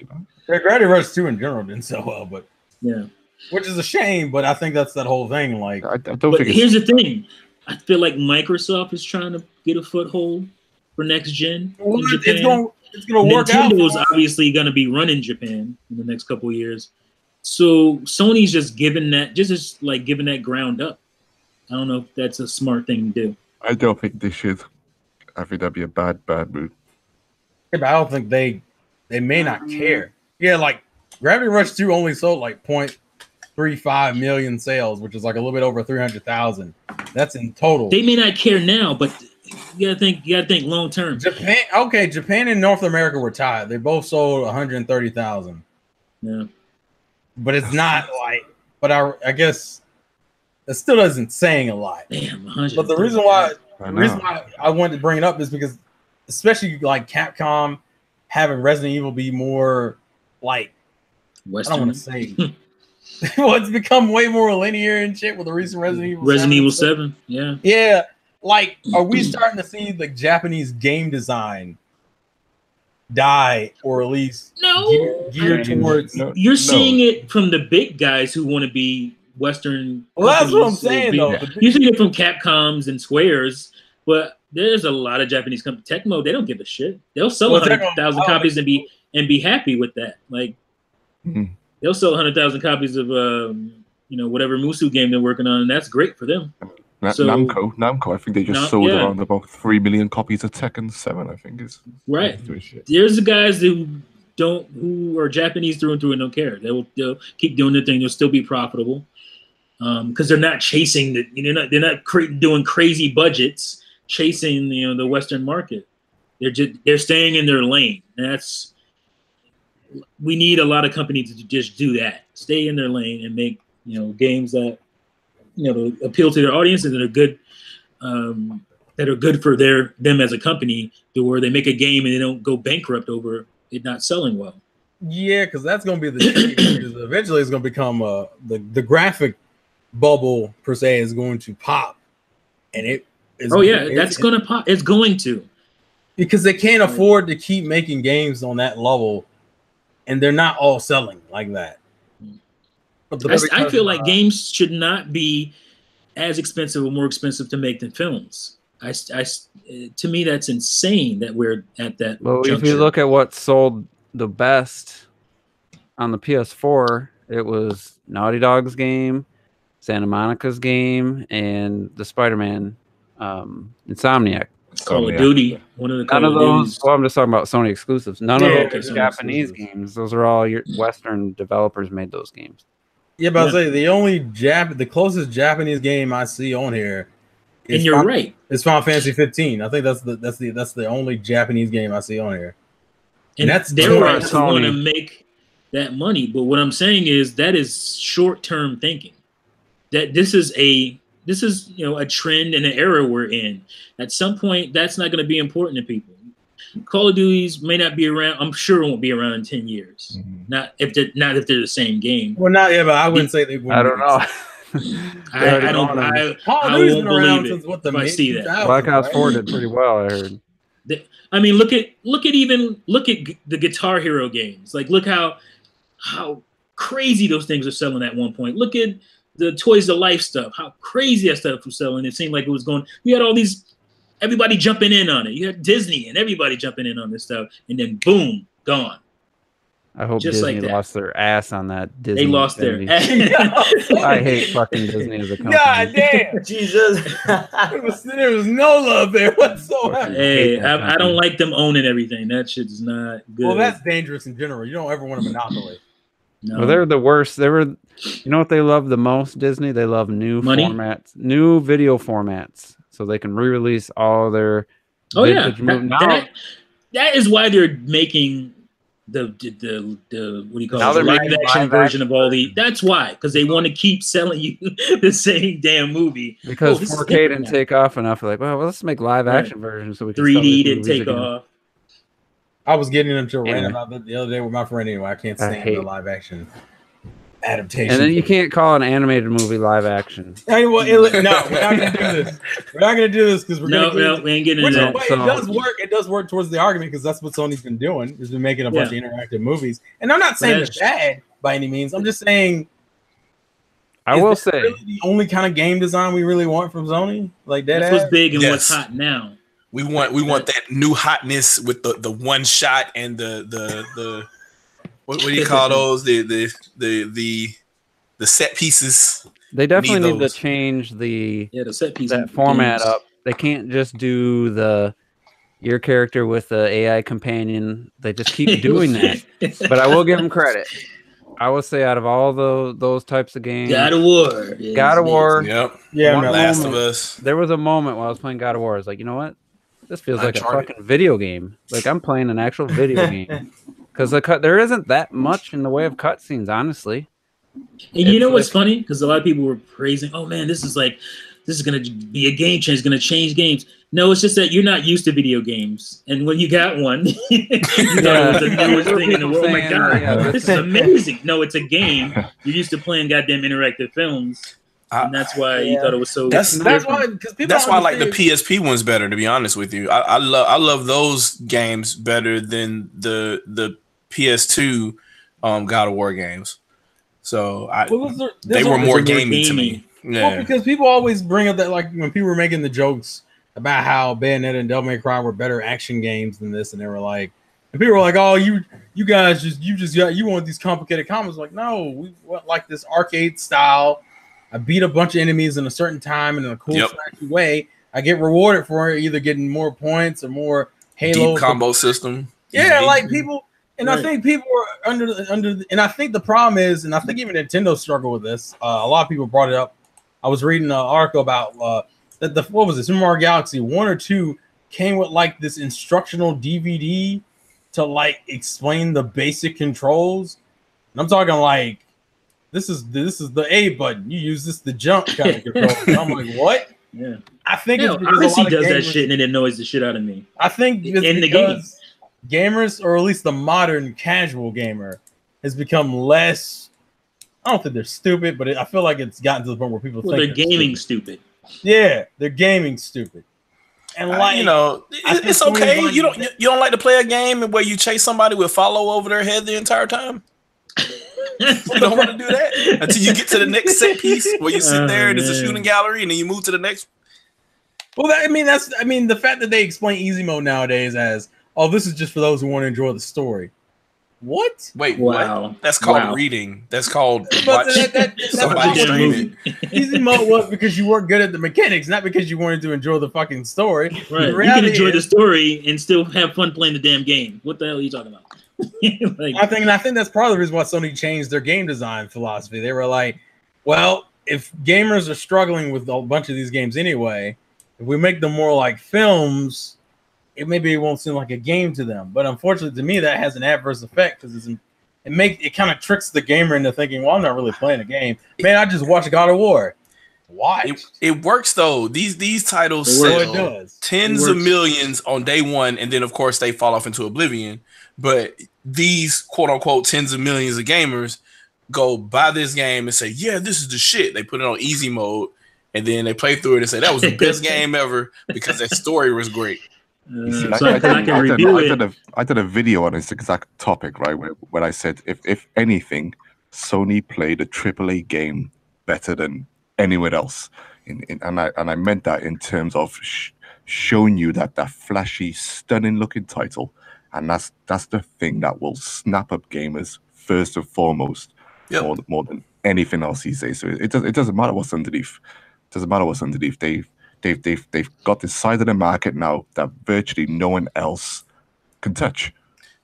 Yeah, Gravity Rush 2 in general didn't sell well, but yeah, which is a shame. But I think that's that whole thing. Like, I don't think. Here's the thing: I feel like Microsoft is trying to get a foothold for next gen in Japan. It's gonna work out. Nintendo's obviously going to be running Japan in the next couple of years. So Sony's just giving that ground up. I don't know if that's a smart thing to do. I don't think they should. I think that'd be a bad move. Yeah, but I don't think they may not care. Yeah, like Gravity Rush 2 only sold like 0.35 million sales, which is like a little bit over 300,000. That's in total. They may not care now, but you gotta think long term. Japan and North America were tied. They both sold 130,000. Yeah. But it's not like, but I guess it still isn't saying a lot. Damn, but the reason why I wanted to bring it up is because, especially like Capcom having Resident Evil be more like Western. I don't want to say. Well, it's become way more linear and shit with the recent Resident Evil 7. Yeah. Yeah. Like, are we starting to see the Japanese game design die, or at least geared towards? You're seeing it from the big guys who want to be Western. Well, that's what I'm saying, though. You're seeing it from Capcoms and Squares, but there's a lot of Japanese companies. Tecmo, they don't give a shit. They'll sell 100,000 copies and be happy with that. Like, they'll sell 100,000 copies of whatever Musu game they're working on, and that's great for them. Namco, I think they just sold around about 3 million copies of Tekken 7. I think is right. There's the guys who are Japanese through and through and don't care. They'll keep doing their thing. They'll still be profitable because they're not chasing they're not doing crazy budgets chasing the Western market. They're staying in their lane. We need a lot of companies to just do that. Stay in their lane and make games that appeal to their audiences that are good for them as a company, to where they make a game and they don't go bankrupt over it not selling well. Yeah, because that's going to be because eventually it's going to become the graphic bubble per se is going to pop, and it is. Oh yeah, that's going to pop. It's going to, because they can't afford to keep making games on that level, and they're not all selling like that. I feel like games should not be as expensive or more expensive to make than films. To me, that's insane that we're at that. Well, juncture. If you look at what sold the best on the PS4, it was Naughty Dog's game, Santa Monica's game, and the Spider-Man Insomniac. Call of Duty. One of the None of those. Well, I'm just talking about Sony exclusives. None of those Japanese games. Those are all your Western developers made those games. Yeah, but I'll say the closest Japanese game I see on here is and you're right. It's Final Fantasy 15. I think that's the only Japanese game I see on here. And that's their right to want to make that money. But what I'm saying is that is short-term thinking. That this is a trend and an era we're in. At some point, that's not going to be important to people. Call of Duties may not be around. I'm sure it won't be around in 10 years. Not if they're the same game. Well, not but I wouldn't say they wouldn't. I don't know. I won't believe it if I see that. Black Ops 4 did pretty well, I heard. I mean, look at the Guitar Hero games. Like, look how crazy those things are selling at one point. Look at the Toys to Life stuff. How crazy that stuff was selling. It seemed like it was going. You had all these, everybody jumping in on it. You had Disney and everybody jumping in on this stuff, and then boom, gone. I hope Just Disney like that. lost their ass on that Disney. They lost their Infinity. ass. I hate fucking Disney as a company. God damn. Jesus. There was no love there whatsoever. Hey, I don't like them owning everything. That shit is not good. Well, that's dangerous in general. You don't ever want a monopoly. No. Well, they're the worst. You know what they love the most, Disney? They love new Money? formats, new video formats, so they can re-release all their Oh yeah, vintage movies. that is why they're making the what do you call Now it? they're The making live action live version action of all the. That's why, because they want to keep selling you the same damn movie. Because this is 4K different didn't now. take off enough. Like, well, let's make live Right. action versions so we can 3D sell these didn't movies take again. off. I was getting into a rant Anyway. about it the other day with my friend. Anyway, I can't I stand hate- the live action adaptation. And then you can't call an animated movie live action. Hey, well, no, we're not gonna do this. We're not gonna do this because we're No, gonna. we ain't getting Which, into No, that. but so- it does work. It does work towards the argument because that's what Sony's been doing. Has been making a bunch of interactive movies. And I'm not saying that's- it's bad by any means. I'm just saying. I is will this say, really the only kind of game design we really want from Sony, like that. That's what's big and what's Yes. hot now. We want that new hotness with the one shot and the what do you call those the set pieces. they definitely need to those. change the Yeah, the set piece. that format up. They can't just do your character with the AI companion. They just keep doing that. But I will give them credit. I will say, out of all those types of games, God of War. God of War, Yep. Yeah, One man. Last of moment. Us. there was a moment while I was playing God of War. I was like, you know what? This feels like a Uncharted. fucking video game. Like I'm playing an actual video game. Because there isn't that much in the way of cutscenes, honestly. And you It's know what's like- funny? Because a lot of people were praising, oh man, this is going to be a game change, it's going to change games. No, it's just that you're not used to video games. And when you got one, you thought it was the newest thing in the world. Oh my Saying, God, yeah, this is amazing. No, it's a game. You're used to playing goddamn interactive films. And that's why you thought it was so That's That's why, because people. That's don't why I like the understand- PSP ones better. To be honest with you, I love those games better than the PS2 God of War games. So Well, they were always more a gamey to me. Well, Yeah. because people always bring up that, like, when people were making the jokes about how Bayonetta and Devil May Cry were better action games than this, and they were like, and people were like, "Oh, you guys you want these complicated combos?" Like, no, we want like this arcade style. I beat a bunch of enemies in a certain time and in a cool, flashy way. I get rewarded for either getting more points or more Halo Deep combo system. Yeah, Easy. like people, and I Right. think people are under, and I think the problem is, and I think even Nintendo struggle with this. A lot of people brought it up. I was reading an article about that what was it, Super Mario Galaxy 1 or 2 came with like this instructional DVD to like explain the basic controls, and I'm talking like this is the A button. You use this to jump kind of control. And I'm like, what? Yeah. I think No, it's because a Odyssey lot of does that gamers- shit and it annoys the shit out of me. I think it's In the because gamers, or at least the modern casual gamer, has become less. I don't think they're stupid, but I feel like it's gotten to the point where people Well, think they're gaming stupid. Yeah, they're gaming stupid, and like you know, I think it's okay. Sony's You like- don't like to play a game where you chase somebody with follow over their head the entire time. You don't want to do that until you get to the next set piece where you sit there and it's a man. shooting gallery, and then you move to the next. Well, I mean, the fact that they explain easy mode nowadays as, oh, this is just for those who want to enjoy the story. What? Wait, Wow. what? That's called Wow. reading. That's called But watch that's somebody a different stream movie. it. Easy mode was because you weren't good at the mechanics, not because you wanted to enjoy the fucking story. Right. The You can reality enjoy the is- story and still have fun playing the damn game. What the hell are you talking about? Like, I think that's part of the reason why Sony changed their game design philosophy. They were like, well, if gamers are struggling with a bunch of these games anyway, if we make them more like films, it won't seem like a game to them. But unfortunately, to me, that has an adverse effect because it kind of tricks the gamer into thinking, well, I'm not really playing a game. Man, I just watched God of War. Why? It works though. These titles It works. So sell it does. tens It of works. millions on day one, and then of course they fall off into oblivion. But these quote unquote tens of millions of gamers go buy this game and say, yeah, this is the shit. They put it on easy mode, and then they play through it and say that was the best game ever because that story was great. You see, So I can review it. I did a video on this exact topic, right? Where I said, if anything, Sony played a AAA game better than anywhere else, and I meant that in terms of showing you that flashy, stunning looking title, and that's the thing that will snap up gamers first and foremost, more than anything else these days. So it doesn't matter what's underneath. It doesn't matter what's underneath. They've got this side of the market now that virtually no one else can touch.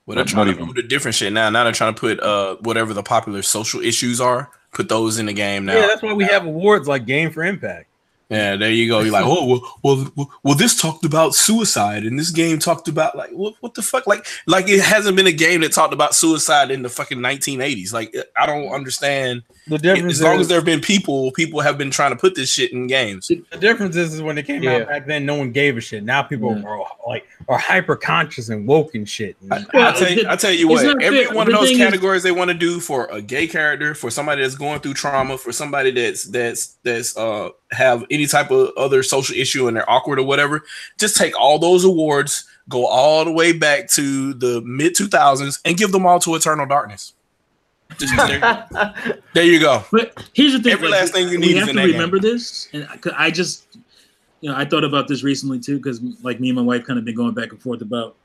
Well, they're trying to do different shit now. Now they're trying to put whatever the popular social issues are, put those in the game now. Yeah, that's why we have awards like Game for Impact. Yeah, there you go. You're like, well, this talked about suicide, and this game talked about like what the fuck? Like it hasn't been a game that talked about suicide in the fucking 1980s. Like, I don't understand. The difference as long as there have been people have been trying to put this shit in games. The difference is when it came out back then, no one gave a shit. Now people are hyper conscious and woke and shit. I tell you what, every one of those categories they want to do for a gay character, for somebody that's going through trauma, for somebody that's have any type of other social issue and they're awkward or whatever, just take all those awards, go all the way back to the mid 2000s, and give them all to Eternal Darkness. Just, there you go. But here's the thing: every last thing you need. We have to remember this, and I just, I thought about this recently too, because like me and my wife kind of been going back and forth about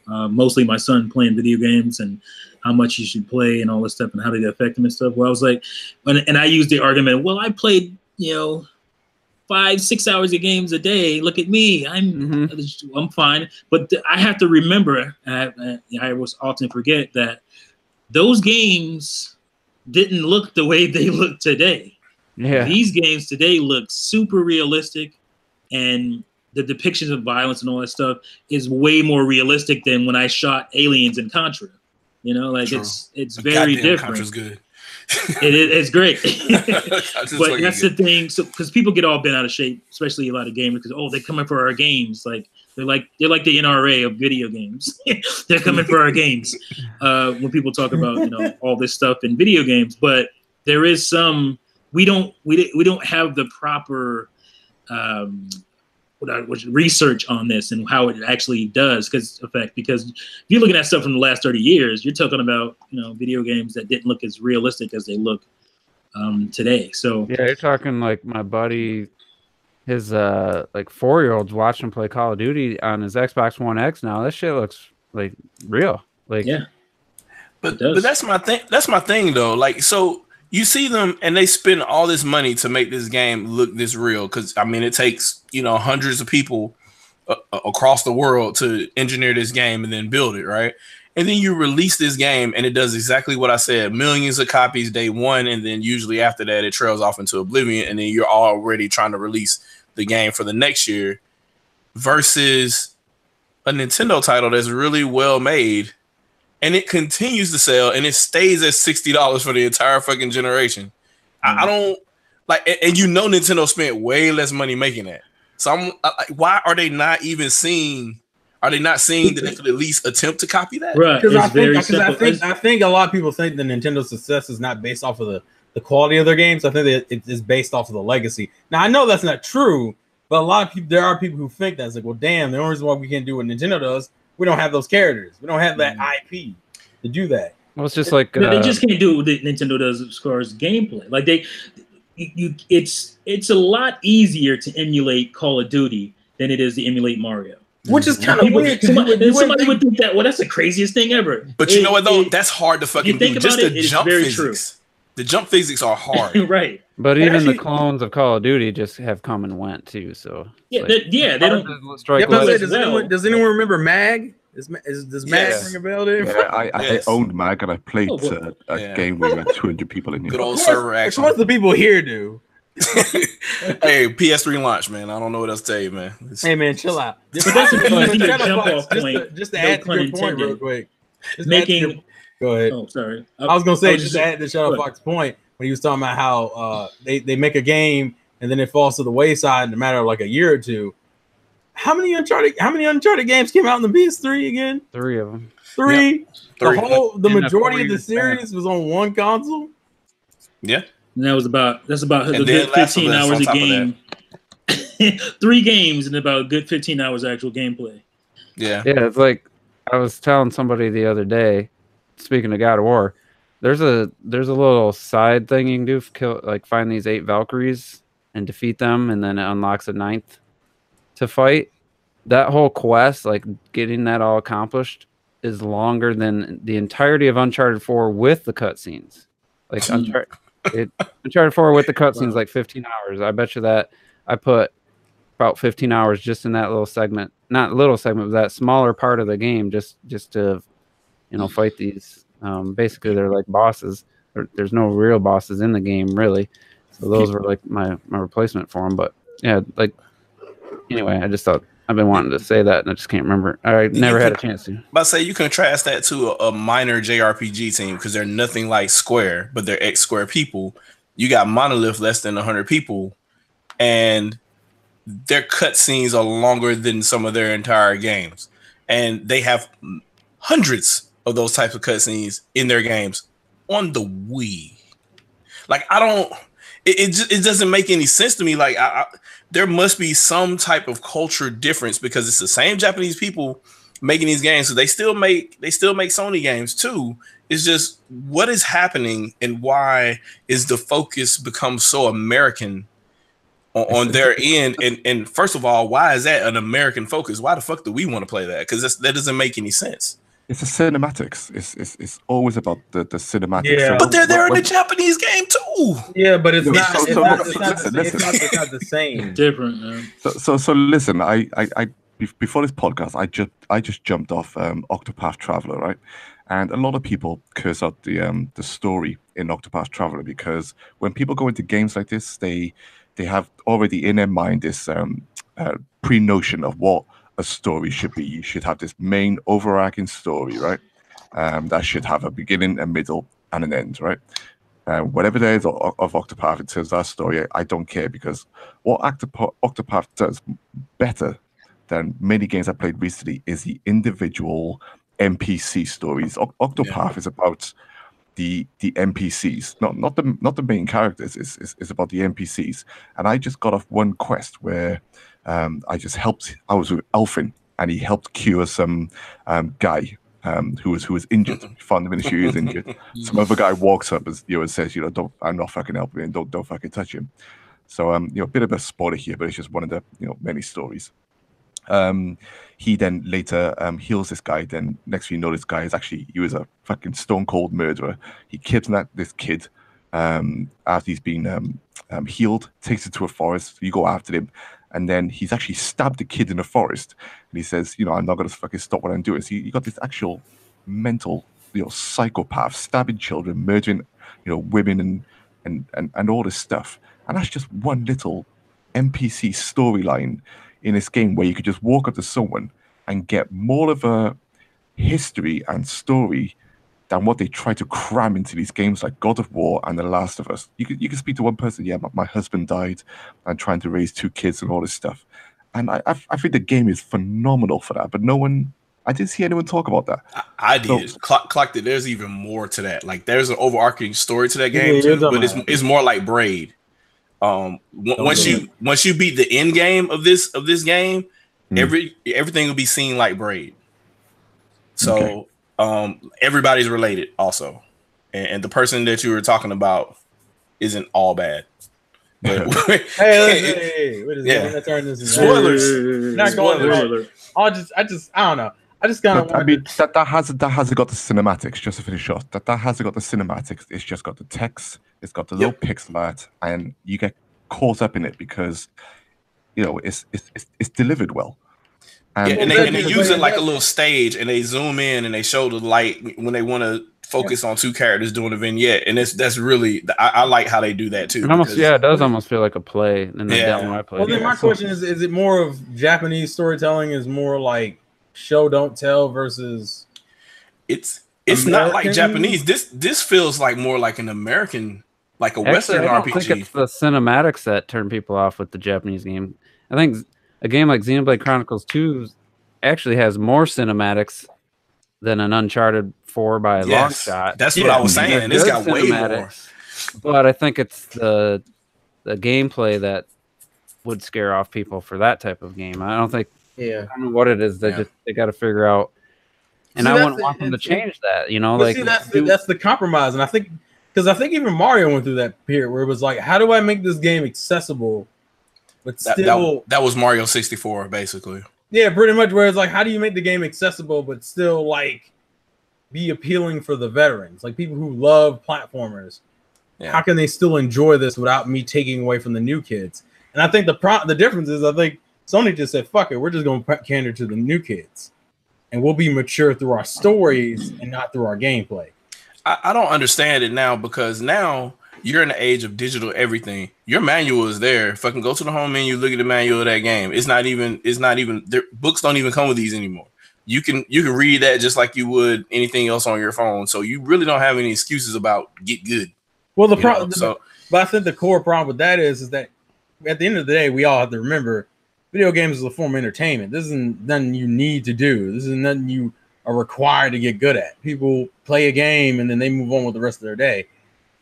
mostly my son playing video games and how much he should play and all this stuff and how did it affect him and stuff. Well, I was like, and I used the argument, well, I played 5-6 hours of games a day. Look at me, I'm fine. But I have to remember, I was often forget that those games didn't look the way they look today. Yeah, these games today look super realistic, and the depictions of violence and all that stuff is way more realistic than when I shot aliens in Contra. True. It's very different. Contra's good. It's great. But that's the thing. So because people get all bent out of shape, especially a lot of gamers, because they're coming for our games. Like they're like the NRA of video games. They're coming for our games. When people talk about all this stuff in video games, but there is some we don't have the proper research on this and how it actually does because if you're looking at stuff from the last 30 years, you're talking about video games that didn't look as realistic as they look today. So yeah, you're talking like my buddy, his like 4-year-olds watch him play Call of Duty on his Xbox One X now. That shit looks like real. Like but that's my thing. That's my thing though. Like, so you see them and they spend all this money to make this game look this real. Because, I mean, it takes, hundreds of people across the world to engineer this game and then build it, right? And then you release this game and it does exactly what I said. Millions of copies day one. And then usually after that, it trails off into oblivion. And then you're already trying to release the game for the next year versus a Nintendo title that's really well made. And it continues to sell, and it stays at $60 for the entire fucking generation. I don't like, and Nintendo spent way less money making that. So I'm like, why are they not even seeing? Are they not seeing that they could at least attempt to copy that? Right. Because I think a lot of people think the Nintendo success is not based off of the quality of their games. I think that it is based off of the legacy. Now I know that's not true, but a lot of people, there are people who think that's like, well, damn, the only reason why we can't do what Nintendo does. We don't have those characters. We don't have that IP to do that. Well, it's just like they just can't do what Nintendo does as far as gameplay. Like it's a lot easier to emulate Call of Duty than it is to emulate Mario. Which is kind of weird. Somebody would think that. Well, that's the craziest thing ever. But you know what though? That's hard to fucking do. Just the jump physics. True. The jump physics are hard. Right. But even the clones of Call of Duty just have come and went too. So they don't strike. Does anyone remember Mag? Does Mag ring a bell to you? Yeah, I owned Mag and I played a game where we had 200 people in here. Good old server action. What the people here do? Hey, PS3 launch, man. I don't know what else to tell you, man. Hey, man, chill out. But that's a jump off point. Just to add to your point real quick. Go ahead. Oh, sorry. I was gonna say just to add to Shadow Fox's point when he was talking about how they make a game and then it falls to the wayside in a matter of like a year or two. How many Uncharted games came out on the PS3 again? 3 of them. Three. Yep. The majority of the series was on one console. Yeah. And that's about the good 15 hours a game. 3 games and about a good 15 hours actual gameplay. Yeah. Yeah, it's like I was telling somebody the other day, speaking of God of War, there's a little side thing you can do, find these 8 Valkyries and defeat them, and then it unlocks a 9th to fight. That whole quest, like getting that all accomplished, is longer than the entirety of Uncharted 4 with the cutscenes. Like Uncharted 4 with the cutscenes, like 15 hours. I bet you that I put about 15 hours just in that little segment, not little segment, but that smaller part of the game, just to, fight these. Basically, they're like bosses. There's no real bosses in the game, really. So those were like my replacement for them. But yeah, like anyway, I just thought I've been wanting to say that, and I just can't remember. I never had a chance to. But say you contrast that to a minor JRPG team because they're nothing like Square, but they're X-Square people. You got Monolith, less than 100 people, and their cutscenes are longer than some of their entire games, and they have hundreds of those types of cutscenes in their games on the Wii. Like it doesn't make any sense to me. Like there must be some type of culture difference because it's the same Japanese people making these games, so they still make Sony games too. It's just what is happening and why is the focus become so American on their end? And first of all, why is that an American focus? Why the fuck do we want to play that? Because that doesn't make any sense. It's the cinematics. It's always about the cinematics. Yeah. But they're there in the Japanese game too. Yeah, but it's not the same. Different, man. So listen, I before this podcast, I just jumped off Octopath Traveler, right? And a lot of people curse out the story in Octopath Traveler because when people go into games like this, they have already in their mind this pre-notion of what a story should be. You should have this main overarching story, right? That should have a beginning, a middle, and an end, right? Whatever there is of Octopath in terms of that story, I don't care because what Octopath does better than many games I played recently is the individual NPC stories. Octopath is about the NPCs, not the main characters. It's about the NPCs. And I just got off one quest where I was with Elfin, and he helped cure some guy who was injured. We found him in the shoe, he was injured. Some other guy walks up and says, I'm not fucking helping him, don't fucking touch him. So a bit of a spoiler here, but it's just one of the many stories. He then later heals this guy. Then next thing you know, this guy he was a fucking stone cold murderer. He kidnapped this kid after he's been healed, takes it to a forest. You go after him, and then he's actually stabbed the kid in the forest. And he says, I'm not going to fucking stop what I'm doing. So you got this actual mental, psychopath stabbing children, murdering, women and all this stuff. And that's just one little NPC storyline in this game where you could just walk up to someone and get more of a history and story than what they try to cram into these games like God of War and The Last of Us. You can speak to one person, my husband died, I'm trying to raise 2 kids and all this stuff. And I think the game is phenomenal for that, but I didn't see anyone talk about that. I did. So, Clock that there's even more to that. Like there's an overarching story to that game too, but it's more like Braid. Once you beat the end game of this game, everything will be seen like Braid. So everybody's related also, and the person that you were talking about isn't all bad. But, hey, wait a second. Let's turn this. Spoilers. Not going. I don't know. I just kind of. I mean, that hasn't got the cinematics. Just to finish off, that hasn't got the cinematics. It's just got the text. It's got the little pixel art, and you get caught up in it because it's delivered well. And they use it like a little stage, and they zoom in and they show the light when they want to focus on 2 characters doing a vignette, and that's really I like how they do that too. It does almost feel like a play in the demo I played. Well, then my question is it more of Japanese storytelling is more like show don't tell versus it's not like Japanese. This feels like more like an American, like a Western RPG. I think it's the cinematics that turn people off with the Japanese game. I think a game like Xenoblade Chronicles 2 actually has more cinematics than an Uncharted 4 by a long shot. That's what I was saying. It's got way more. But I think it's the gameplay that would scare off people for that type of game. I don't think. Yeah. I don't know what it is. They got to figure out. And I wouldn't want them to change that. Like that's the compromise. And I think even Mario went through that period where it was like, how do I make this game accessible, but still that was Mario 64 basically. Yeah, pretty much. Where it's like, how do you make the game accessible but still like be appealing for the veterans, like people who love platformers? Yeah. How can they still enjoy this without me taking away from the new kids? And I think the difference is, I think Sony just said, "Fuck it, we're just going to cater to the new kids, and we'll be mature through our stories and not through our gameplay." I don't understand it now, because now you're in the age of digital everything. Your manual is there. Fucking go to the home menu, look at the manual of that game. It's not even. Books don't even come with these anymore. You can read that just like you would anything else on your phone. So you really don't have any excuses about get good. Well, but I think the core problem with that is that at the end of the day, we all have to remember video games is a form of entertainment. This isn't nothing you need to do. This is nothing you are required to get good at. People play a game and then they move on with the rest of their day.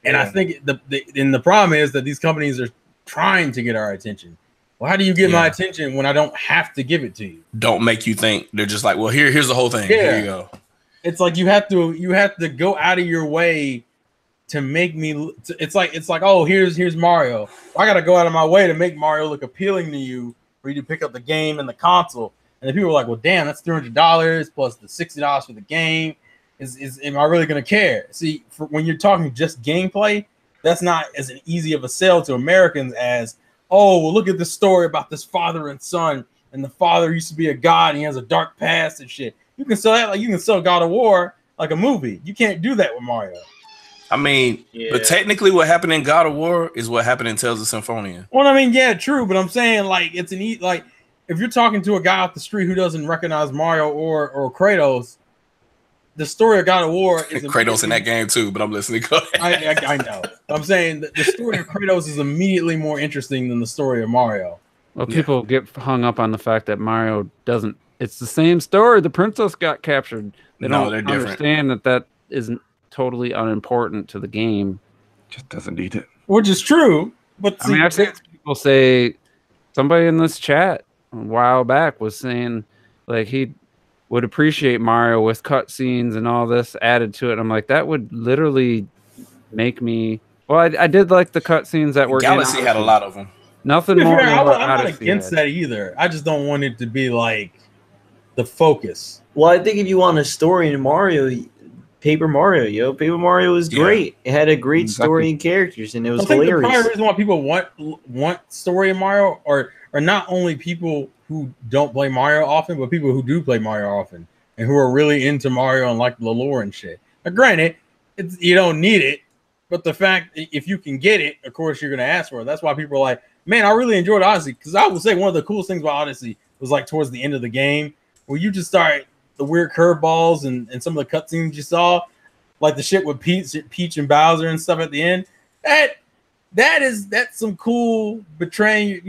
And I think the problem is that these companies are trying to get our attention. Well, how do you get my attention when I don't have to give it to you? Don't make you think. They're just like, well, here's the whole thing. Yeah. Here you go. It's like you have to go out of your way to make me. It's like, oh, here's Mario. I got to go out of my way to make Mario look appealing to you for you to pick up the game and the console. And then people are like, well, damn, that's $300 plus the $60 for the game. Am I really going to care? See, when you're talking just gameplay, that's not as an easy of a sell to Americans as, oh, well, look at this story about this father and son, and the father used to be a god and he has a dark past and shit. You can sell that like you can sell God of War like a movie. You can't do that with Mario. I mean, but technically what happened in God of War is what happened in Tales of Symphonia. Well, I mean, yeah, true, but I'm saying like it's like if you're talking to a guy off the street who doesn't recognize Mario or Kratos, the story of God of War is Kratos in that game too, but I'm listening. I know. I'm saying that the story of Kratos is immediately more interesting than the story of Mario. Well, people get hung up on the fact that Mario doesn't. It's the same story. The princess got captured. They don't understand that isn't totally unimportant to the game. Just doesn't need it. Which is true. But I mean, I've seen people say, somebody in this chat a while back was saying like he would appreciate Mario with cutscenes and all this added to it. I'm like, that would literally make me. Well, I did like the cutscenes that were. Galaxy had a lot of them. Nothing more. I'm not against that either. I just don't want it to be like the focus. Well, I think if you want a story in Mario, Paper Mario was great. It had a great story and characters, and it was hilarious. The primary reason why people want story in Mario are not only people who don't play Mario often, but people who do play Mario often and who are really into Mario and like the lore and shit. Now, granted, you don't need it, but the fact if you can get it, of course, you're going to ask for it. That's why people are like, man, I really enjoyed Odyssey. Because I would say one of the coolest things about Odyssey was like towards the end of the game where you just start the weird curveballs and some of the cutscenes you saw, like the shit with Peach and Bowser and stuff at the end. That's some cool betraying,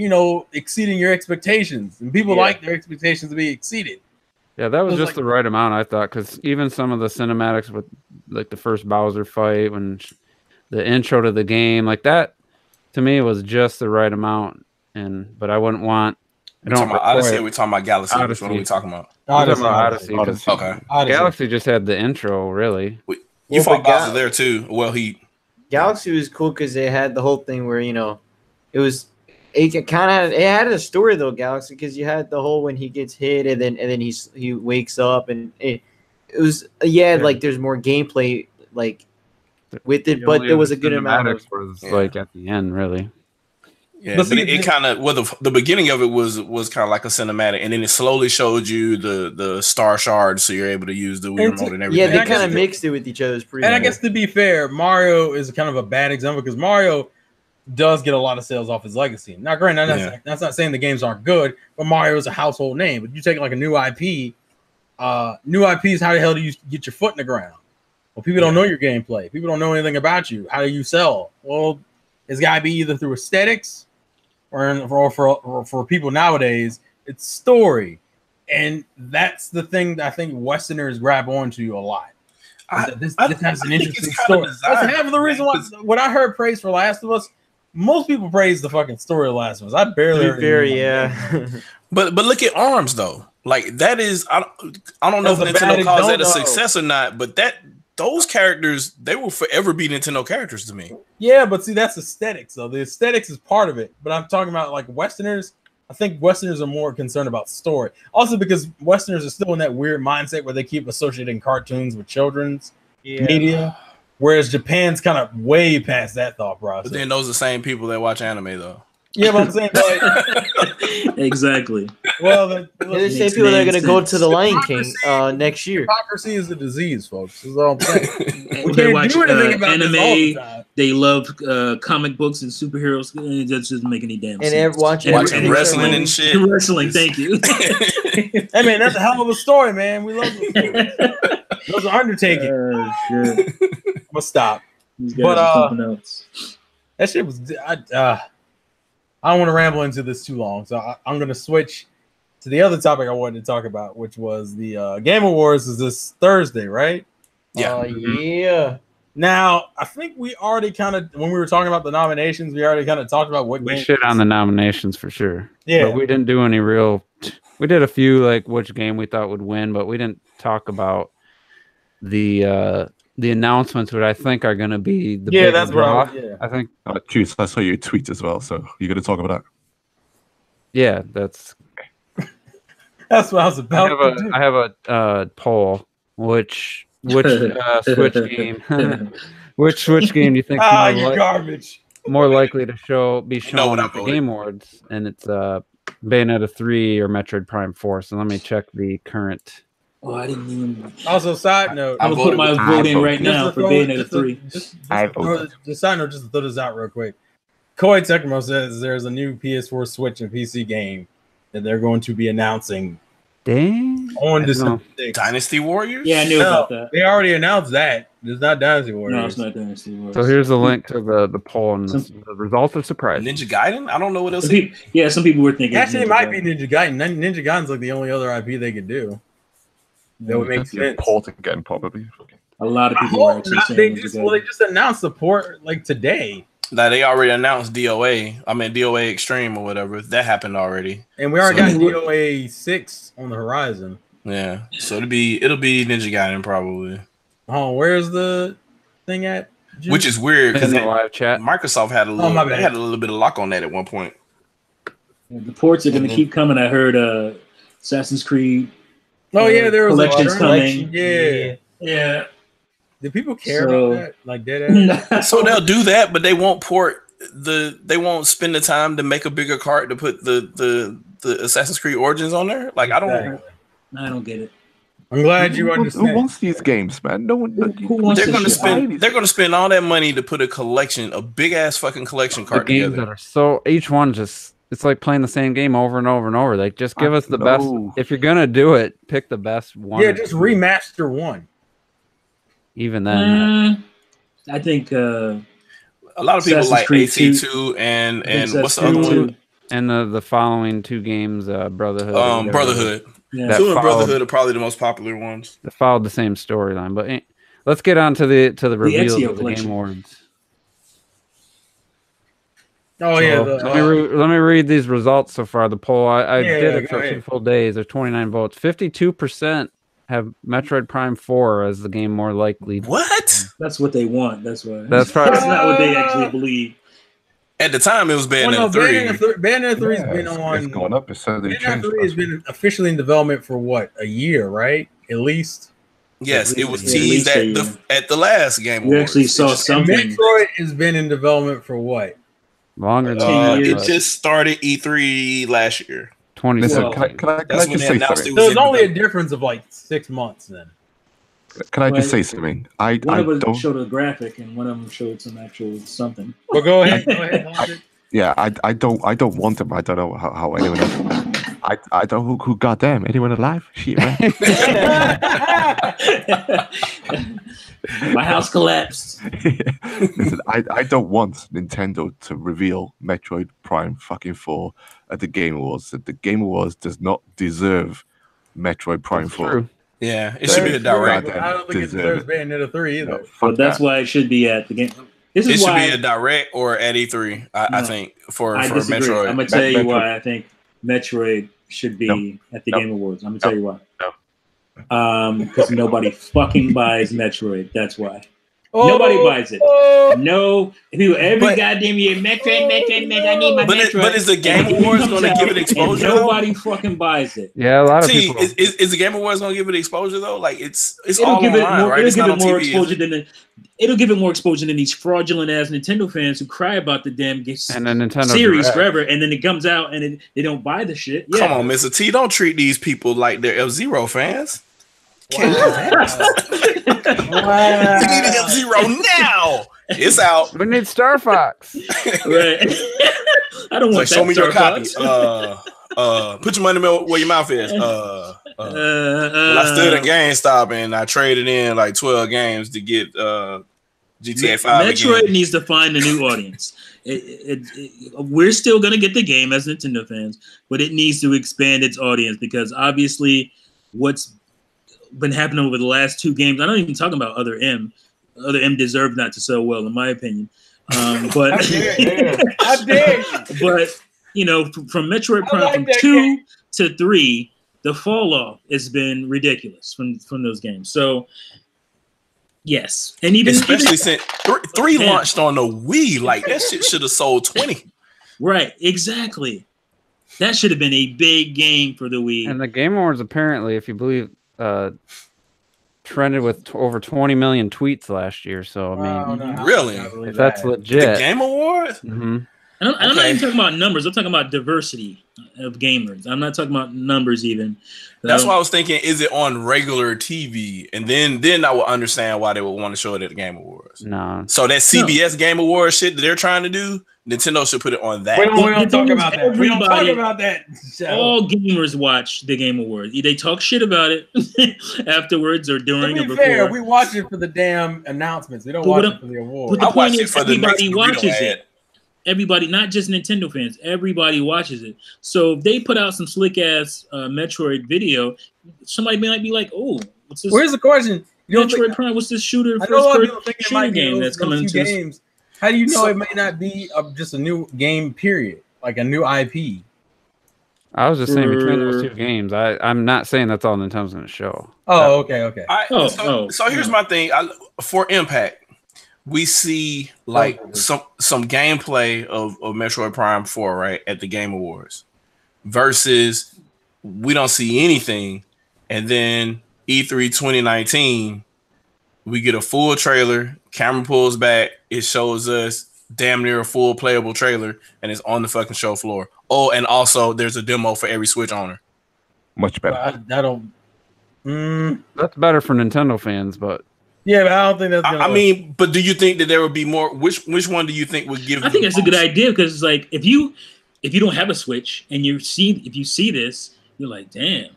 exceeding your expectations, and people like their expectations to be exceeded. Yeah, that was just the right amount, I thought, because even some of the cinematics with like the first Bowser fight, when the intro to the game, like that, to me was just the right amount. But I wouldn't want. We're talking about Odyssey. We're talking about Galaxy. Which one are we talking about? Odyssey. Okay. Galaxy just had the intro, really. You fought Bowser there too. Well, Galaxy was cool because they had the whole thing where it had a story though, Galaxy, because you had the whole when he gets hit and then he wakes up and it was like there's more gameplay like with it, but there was a good amount of like at the end really. Yeah, but it kind of the beginning of it was kind of like a cinematic, and then it slowly showed you the star shards, so you're able to use the Wii remote and everything. Yeah, they kind of mixed it with each other. I guess to be fair, Mario is kind of a bad example because Mario does get a lot of sales off his legacy. Now, granted, that's not saying the games aren't good, but Mario is a household name. But you take like a new IP, new IPs, how the hell do you get your foot in the ground? Well, people don't know your gameplay. People don't know anything about you. How do you sell? Well, it's got to be either through aesthetics or for people nowadays, it's story. And that's the thing that I think Westerners grab onto a lot. This has an interesting story. That's half of the reason why when I heard praise for Last of Us, most people praise the fucking story of The Last of Us. I barely heard Very, anyone. yeah. But look at ARMS though. Like that is I don't know if That's a Nintendo bad calls that a don't know. success or not, but those characters, they will forever be Nintendo characters to me. Yeah, but see, that's aesthetics, though. The aesthetics is part of it. But I'm talking about like Westerners. I think Westerners are more concerned about story. Also, because Westerners are still in that weird mindset where they keep associating cartoons with children's media, whereas Japan's kind of way past that thought process. But then those are the same people that watch anime though. Yeah, but I'm saying like, Exactly. well, They're the same people that are going to go to the Lion King next year. hypocrisy is a disease, folks. That's all I'm saying. They can't watch do anything about this all the anime. time. They love comic books and superheroes. And that doesn't make any damn sense. And watching Watching wrestling and shit. Wrestling, thank you. Hey man, that's a hell of a story, man. We love those stories. Those are undertaking. Oh, shit. I'm gonna stop. These guys But, are something else. That shit was. I don't want to ramble into this too long, so I'm gonna switch to the other topic I wanted to talk about, which was the Game Awards. Is this Thursday, right? Yeah. Yeah. Now, I think we already kind of, when we were talking about the nominations, we already kind of talked about what We games- shit on the nominations for sure. Yeah. But we didn't do any real. We did a few like which game we thought would win, but we didn't talk about the announcements, which I think are going to be the Yeah, big that's draw. what yeah. I think. Juice, I saw your tweet as well, so you're going to talk about that. Yeah, that's. That's what I was about to do. I have a poll. Which Switch game? Which Switch game do you think You're garbage. more likely to be shown what I at the voted. Game Awards? And it's Bayonetta 3 or Metroid Prime 4. So let me check the current. Oh, I didn't even. Also, side note. I'm going to put my vote in right just now to for throw- Bayonetta just to- 3. Just side note, just to throw this out real quick. Koei Tecmo says there's a new PS4, Switch, and PC game that they're going to be announcing Dang. on I December know. 6th. Dynasty Warriors? Yeah, I knew about that. They already announced that. It's not Dynasty Warriors. No, it's not Dynasty Wars. So here's the link to the poll, and the results are surprising. Ninja Gaiden? I don't know what else. Some people were thinking. Actually, it Ninja might Gaiden. be Ninja Gaiden. Ninja Gaiden's like the only other IP they could do. That would make That's sense. port again, probably. A lot of I people are hope actually not. saying They Ninja just, Gaiden. they just announced the port like today, That they already announced DOA. I mean DOA Extreme or whatever. That happened already. and we already So- got DOA 6 on the horizon. Yeah. So it'll be Ninja Gaiden probably. Oh, where's the thing at? Juice? Which is weird In because the live chat. Microsoft had a little my bad. they had a little bit of lock on that at one point. The ports are going to Mhm. keep coming. I heard Assassin's Creed. Oh yeah, there was Collection's a coming. Yeah. Yeah. Did people care So- about that? Like dead ass? So they'll do that, but they won't they won't spend the time to make a bigger cart to put the Assassin's Creed Origins on there. Like I don't Exactly. I don't get it. I'm glad you Who understand. wants these games, man? No one. Who wants they're this gonna shit? they're gonna spend all that money to put a big ass fucking collection The cart games together. that are so each one just it's like playing the same game over and over and over. Like just give us the best. No. If you're gonna do it, pick the best one. Yeah, or just two. remaster one. Even then, I think A lot of people Assassin's like Creed AC2 and what's the other one? and the following two games, Brotherhood. or whatever, Brotherhood. Yeah. That 2 and followed- Brotherhood are probably the most popular ones. that followed the same storyline. But let's get on to the reveals Ezio of the collection. Game Awards. Oh yeah, So, let me read these results so far. The poll I Yeah, did it go for 2 ahead. full days. There's 29 votes. 52% have Metroid Prime 4 as the game more likely. What? That's what they want. That's why. That's probably That's not what they actually believe. At the time, it was well, Bayonetta no, 3. Bayonetta 3 has Yeah, been it's on. gone up. It said they Bayonetta changed. 3 has been officially in development for what, a year, right? At least. Yes, At it was least teased a year. at the last Game You Awards. actually It saw just- And something. Metroid has been in development for what? longer than 10 It years. just started E3 last year. 20. Listen, Well, can I That's just when they say announced something? it was There's in only a development. difference of like 6 months then. Can I just Well, say something? I One of them don't. showed a graphic, and one of them showed some actual something. But go ahead. Logic. Yeah, I don't want them. I don't know how anyone else. I don't know who goddamn anyone alive. Shit, man. My house collapsed. Listen, I don't want Nintendo to reveal Metroid Prime fucking 4 at the Game Awards. That the Game Awards does not deserve Metroid Prime 4. True. Yeah, it should be a direct. I don't think it deserves Bayonetta 3 either. Fuck But that's that. why it should be at the game. This It is should why be a direct or at E3. I No, think for I disagree. Metroid. I'm gonna tell you Metroid. why I think Metroid should be at the No. Game Awards. I'm gonna tell you why. No. Because nobody fucking buys Metroid. That's why. Oh, Nobody buys it. No, people every But- goddamn year, Metroid. I need my Metroid. But is the Game And Awards comes going to out, give it and exposure? nobody fucking buys it. Yeah, a lot of T, people. is the Game Awards going to give it exposure though? Like it's It'll all give it online, more. right? It'll It's give not it on more TV, is exposure it? than the. It'll give it more exposure than these fraudulent ass Nintendo fans who cry about the damn And then Nintendo series Direct. forever, and then it comes out and they don't buy the shit. Yeah. Come on, Mr. T, don't treat these people like they're F-Zero fans. Wow. We need an F-Zero now. It's out. We need Star Fox. Right. I don't It's want like, that. show me your Star copy. Fox. Put your money where your mouth is. Well, I stood in GameStop and I traded in like 12 games to get GTA 5 Metroid again. needs to find a new audience. We're still gonna get the game as Nintendo fans, but it needs to expand its audience because obviously, what's been happening over the last two games. I'm not even talking about Other M. Other M deserved not to sell well, in my opinion. But I dare you. but you know, from Metroid Prime like from that 2 game. to 3, the fall off has been ridiculous from those games. So yes, and Especially since 3 Yeah. launched on the Wii. Like that shit should have sold 20. right, exactly. That should have been a big game for the Wii. And the Game Awards apparently, if you believe, trended with over 20 million tweets last year. So I mean, Really? if that's The legit. Game Awards? hmm I'm not Okay. even talking about numbers. I'm talking about diversity of gamers. I'm not talking about numbers even. That's why I was thinking, is it on regular TV? And then I would understand why they would want to show it at the Game Awards. No. So that CBS Game Awards shit that they're trying to do, Nintendo should put it on that. We don't The talk thing is, about that. We don't talk everybody- about that. all gamers watch the Game Awards. They talk shit about it afterwards or To during or be before. fair, we watch it for the damn announcements. We don't But watch what it for the But awards. the I watch point it is, for the next everybody burrito watches ad. it. Everybody, not just Nintendo fans, everybody watches it. So if they put out some slick ass Metroid video, somebody might be like, "Oh, what's this? Well, here's the question. You don't Metroid think, Prime? What's this shooter I know a lot of first people think it shooter might be game those, that's coming those two into this?" games. How do you know So- it may not be just a new game, period? Like a new IP? I was just saying between those two games. I'm not saying that's all Nintendo's going to show. Oh, okay. So here's my thing. For Impact, we see like some gameplay of Metroid Prime 4, right, at the Game Awards, versus we don't see anything, and then E3 2019, we get a full trailer, camera pulls back, it shows us damn near a full playable trailer, and it's on the fucking show floor. Oh, and also there's a demo for every Switch owner. Much better. I don't. That's better for Nintendo fans, but Yeah, but I don't think that's gonna. I mean, but do you think that there would be more? Which one do you think would give? I think that's a good idea because it's like if you don't have a Switch and if you see this, you're like, damn.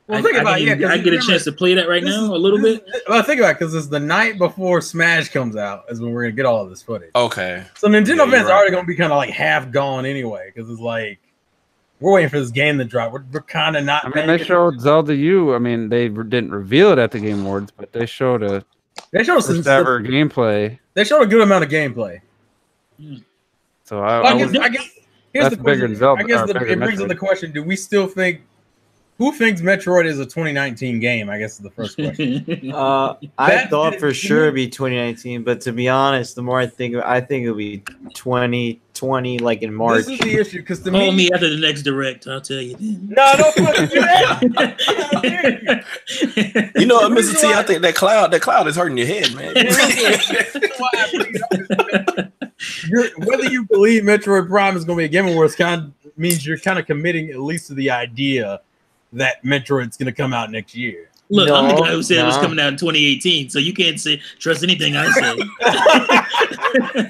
Well, think about it. Yeah, I get a chance to play that right now a little bit. Well, think about it because it's the night before Smash comes out is when we're gonna get all of this footage. Okay. So Nintendo Yeah, you're fans are right. already gonna be kind of like half gone anyway because it's like we're waiting for this game to drop. We're kind of not. I mean, they showed Zelda U. I mean, they didn't reveal it at the Game Awards, but they showed a They showed first ever gameplay. They showed a good amount of gameplay. So Well, I guess here's that's the bigger question. than Zelda, I guess or bigger it than brings up Metroid. the question: do we still think? Who thinks Metroid is a 2019 game? I guess is the first question. I That- thought for sure it'd be 2019, but to be honest, the more I think it'll be 2020, like in March. This is the issue because to Call me, me after the next direct. I'll tell you then. no, don't fucking do that. You know what, Mr. T? I think that cloud is hurting your head, man. Whether you believe Metroid Prime is going to be a Game Awards kind of means you're kind of committing at least to the idea that Metroid's going to come out next year. Look, I'm the No, guy who said it was no. coming out in 2018, so you can't trust anything I say.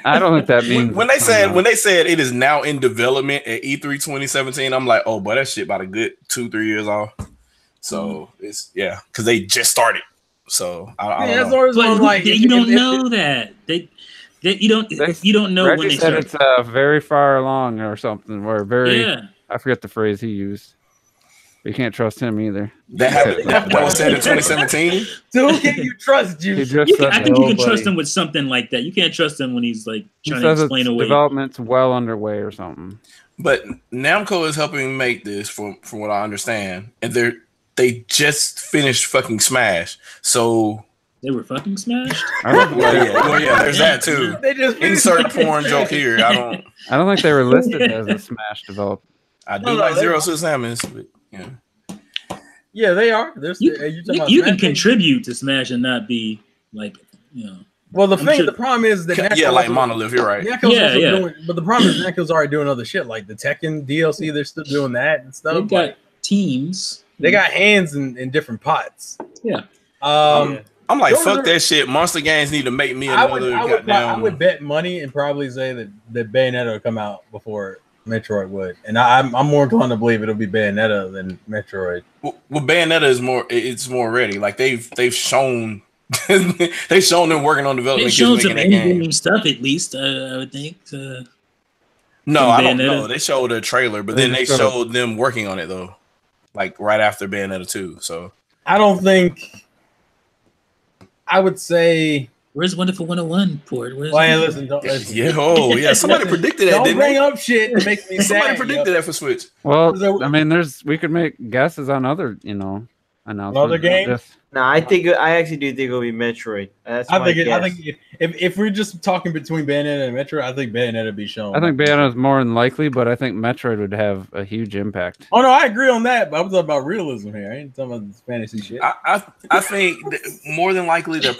I don't think that means when they said it is now in development at E3 2017, I'm like, oh, boy, that shit about a good 2-3 years off. So it's because they just started. So I don't that's know. always But like you don't know that. You don't know when Reggie they said start. it's very far along or something. Or very, Yeah. I forget the phrase he used. You can't trust him either. That was said in 2017. So who can you trust, He Juice? just said I think you can trust nobody. him with something like that. You can't trust him when he's like He trying to says explain it's away. development's well underway or something. But Namco is helping make this, from what I understand, and they just finished fucking Smash. So They were fucking smashed. well, yeah, there's that too. They just Insert porn joke here. I don't think they were listed as a Smash developer. I do like Zero Suit Samus, but yeah. Yeah, they are. You can contribute to Smash and not be like, Well, the problem is that Namco like Monolith. You're right. But the problem is Namco's already doing other shit like the Tekken DLC. They're still doing that and stuff. They've got teams. They got hands in different pots. Yeah. I'm like, fuck that shit. Monster Games need to make me another. I would bet money and probably say that Bayonetta will come out before Metroid would, and I'm more inclined to believe it'll be Bayonetta than Metroid. Well, Bayonetta is more. It's more ready. Like they've shown. They've shown them working on development. They've shown some in-game stuff at least. I would think. No, I don't know. They showed a trailer, but then they showed them working on it though, like right after Bayonetta 2. So I don't think. I would say. Where's Wonderful 101 port? Listen. Yeah, somebody predicted that. Don't bring up shit that makes me sad. Somebody predicted that for Switch. Well, I mean, we could make guesses on other, announcements. Other games. No, I actually do think it'll be Metroid. I think if we're just talking between Bayonetta and Metroid, I think Bayonetta would be shown. I think Bayonetta is more than likely, but I think Metroid would have a huge impact. Oh no, I agree on that, but I'm talking about realism here. I ain't talking about this fantasy shit. I think more than likely they're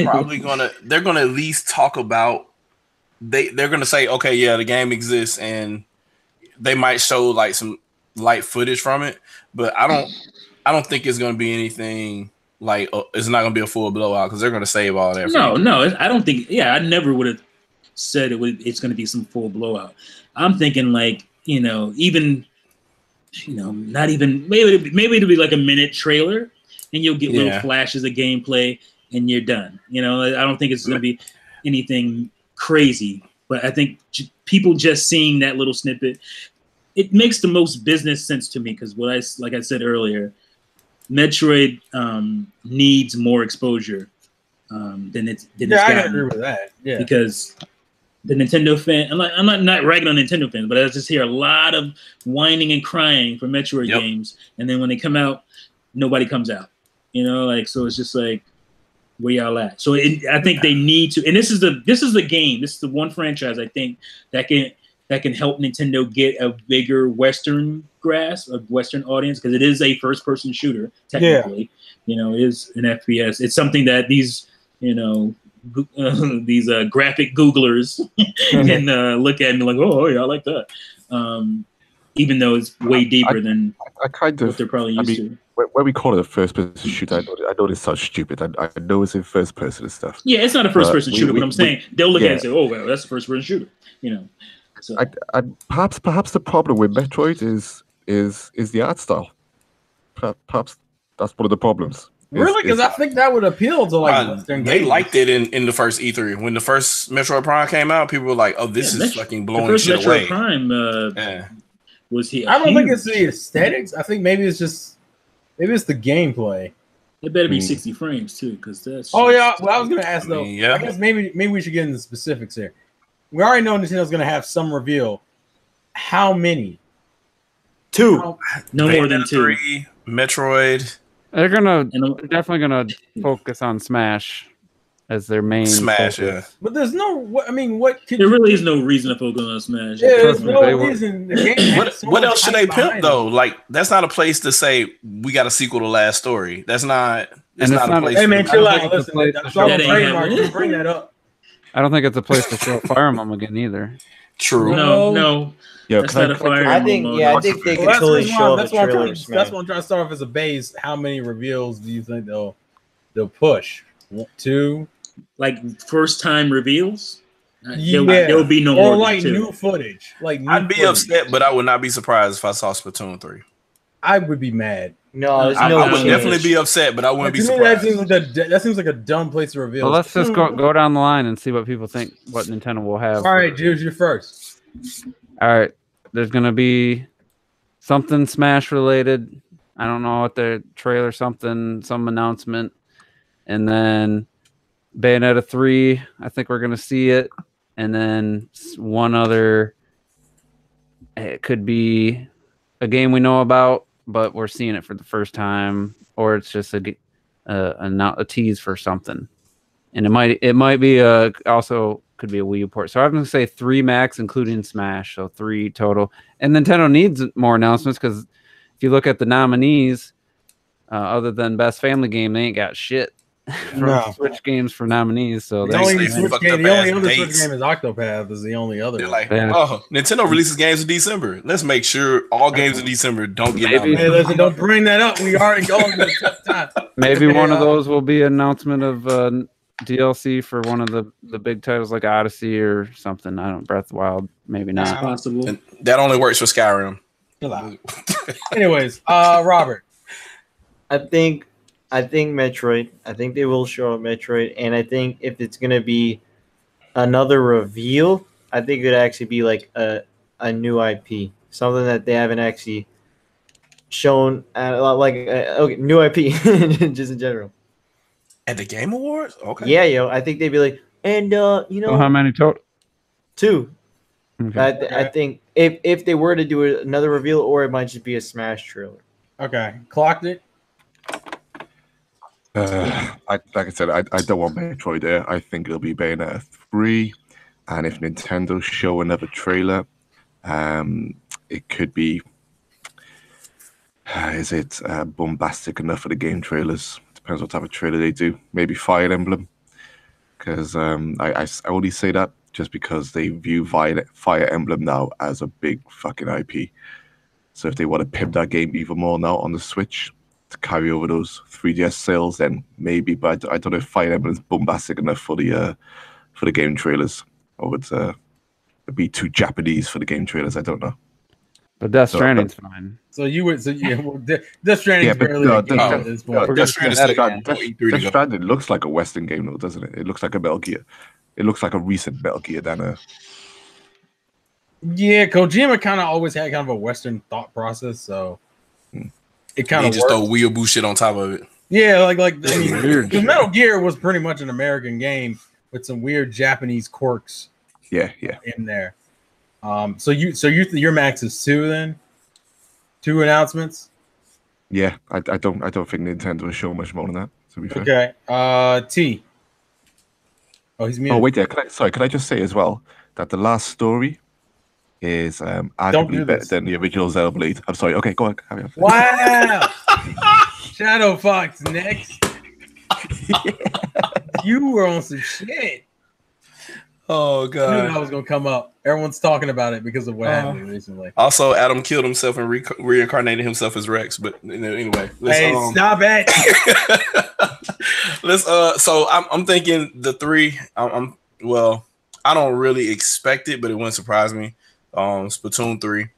gonna at least talk about they're gonna say, okay, yeah, the game exists, and they might show like some light footage from it, but I don't think it's gonna be anything. Like it's not gonna be a full blowout because they're gonna save all that. No, I don't think. Yeah, I never would have said it's gonna be some full blowout. I'm thinking like even not even maybe it'll be like a minute trailer, and you'll get little flashes of gameplay, and you're done. I don't think it's gonna be anything crazy, but I think people just seeing that little snippet, it makes the most business sense to me because like I said earlier. Metroid needs more exposure than it's gotten. I agree with that. Yeah, because the Nintendo fan, I'm not ragging on Nintendo fans, but I just hear a lot of whining and crying for Metroid games, and then when they come out, nobody comes out. So it's just like, where y'all at? So I think they need to, and this is the game. This is the one franchise I think that can help Nintendo get a bigger Western grasp of Western audience because it is a first-person shooter technically. It is an FPS. It's something that these graphic Googlers can look at and be like, oh yeah, I like that. Even though it's way deeper than what they're probably used to. When we call it a first-person shooter, I know this sounds stupid. I know it's in first-person and stuff. Yeah, it's not a first-person shooter, but I'm saying they'll look at it and say, oh well, that's a first-person shooter. So perhaps the problem with Metroid is the art style. Perhaps that's one of the problems. Really, because I think that would appeal to Western they gamers. liked it in the first E3 when the first Metroid Prime came out. People were like, "Oh, this is fucking blowing shit away." Metroid Prime was here. I don't think it's the aesthetics. I think maybe it's the gameplay. It better be 60 frames too, because that's. Oh yeah, well I was gonna ask though. Yeah. I guess maybe we should get into the specifics here. We already know Nintendo's gonna have some reveal. How many? 2. No more than 2. 3, Metroid. They're definitely gonna focus on Smash as their main Smash. focus. Yeah, But there's no. What? There really is no reason to focus on Smash. Yeah, there's no reason. The game what else should they pimp though? Like that's not a place to say we got a sequel to Last Story. That's not. It's not a place. Hey man, chill out. Listen, Bring that up. I don't think it's a place to show Fire Emblem again either. True. No. Yeah, That's not a Fire Emblem. I think they could totally show the trailer. That's what I'm trying to start off as a base. How many reveals do you think they'll push? 2? Like first time reveals? Yeah. There'll be no or more like than 2. new footage. I'd be upset, but I would not be surprised if I saw Splatoon 3. I would be mad. No, there's I no would definitely be upset, but I wouldn't be surprised. That seems like a dumb place to reveal. Well, let's just go down the line and see what people think. What Nintendo will have. All right, Juice, you're first. All right, there's gonna be something Smash related. I don't know what the trailer, some announcement, and then Bayonetta 3. I think we're gonna see it, and then one other. It could be a game we know about, but we're seeing it for the first time, or it's just a tease for something. And it might be also could be a Wii U port. So I'm going to say 3 max, including Smash. So 3 total. And Nintendo needs more announcements because if you look at the nominees, other than Best Family Game, they ain't got shit for Switch games for nominees. So the only other Switch game is Octopath. Is the only other. They're like, oh, Nintendo releases games in December. Let's make sure all games in December don't get out. Hey, listen, don't bring that up. We already going to a tough time. Maybe one of those will be an announcement of DLC for one of the big titles like Odyssey or something. I don't Breath of the Wild. Maybe not. That's possible. And that only works for Skyrim. Anyways, Robert. I think Metroid. I think they will show up Metroid, and I think if it's gonna be another reveal, I think it'd actually be like a new IP, something that they haven't actually shown. Okay, new IP, just in general. At the Game Awards, okay. Yeah, I think they'd be like, and how many total? 2. Okay. I think if they were to do another reveal, or it might just be a Smash trailer. Okay, clocked it. Like I said, I don't want Metroid there. I think it'll be Bayonetta 3, and if Nintendo show another trailer, it could be. Is it bombastic enough for the game trailers? Depends what type of trailer they do. Maybe Fire Emblem, because I only say that just because they view Fire Emblem now as a big fucking IP. So if they want to pimp that game even more now on the Switch to carry over those 3DS sales, then maybe. But I don't know if Fire Emblem is bombastic enough for the game trailers, or would it be too Japanese for the game trailers? I don't know. But Death Stranding's fine. So you would, Death Stranding's barely a game at this point. Death Stranding looks like a Western game, though, doesn't it? It looks like a Metal Gear. It looks like a recent Metal Gear than a. Yeah, Kojima kind of always had kind of a Western thought process, so it kind of just throw weeaboo shit on top of it. Yeah, like because Metal Gear was pretty much an American game with some weird Japanese quirks. Yeah. In there. So your max is 2 then? 2 announcements? Yeah, I don't think Nintendo will show much more than that, to be fair. Okay. T. Oh, he's muted. Oh wait, can I just say as well that the last story is arguably better than the original Zelda Blade. I'm sorry. Okay, go on. Wow. Shadow Fox next. You were on some shit. Oh god! I knew that was gonna come up. Everyone's talking about it because of what happened recently. Also, Adam killed himself and reincarnated himself as Rex. But anyway, stop it. Let's. So I'm thinking the 3. Well, I don't really expect it, but it wouldn't surprise me. Splatoon 3.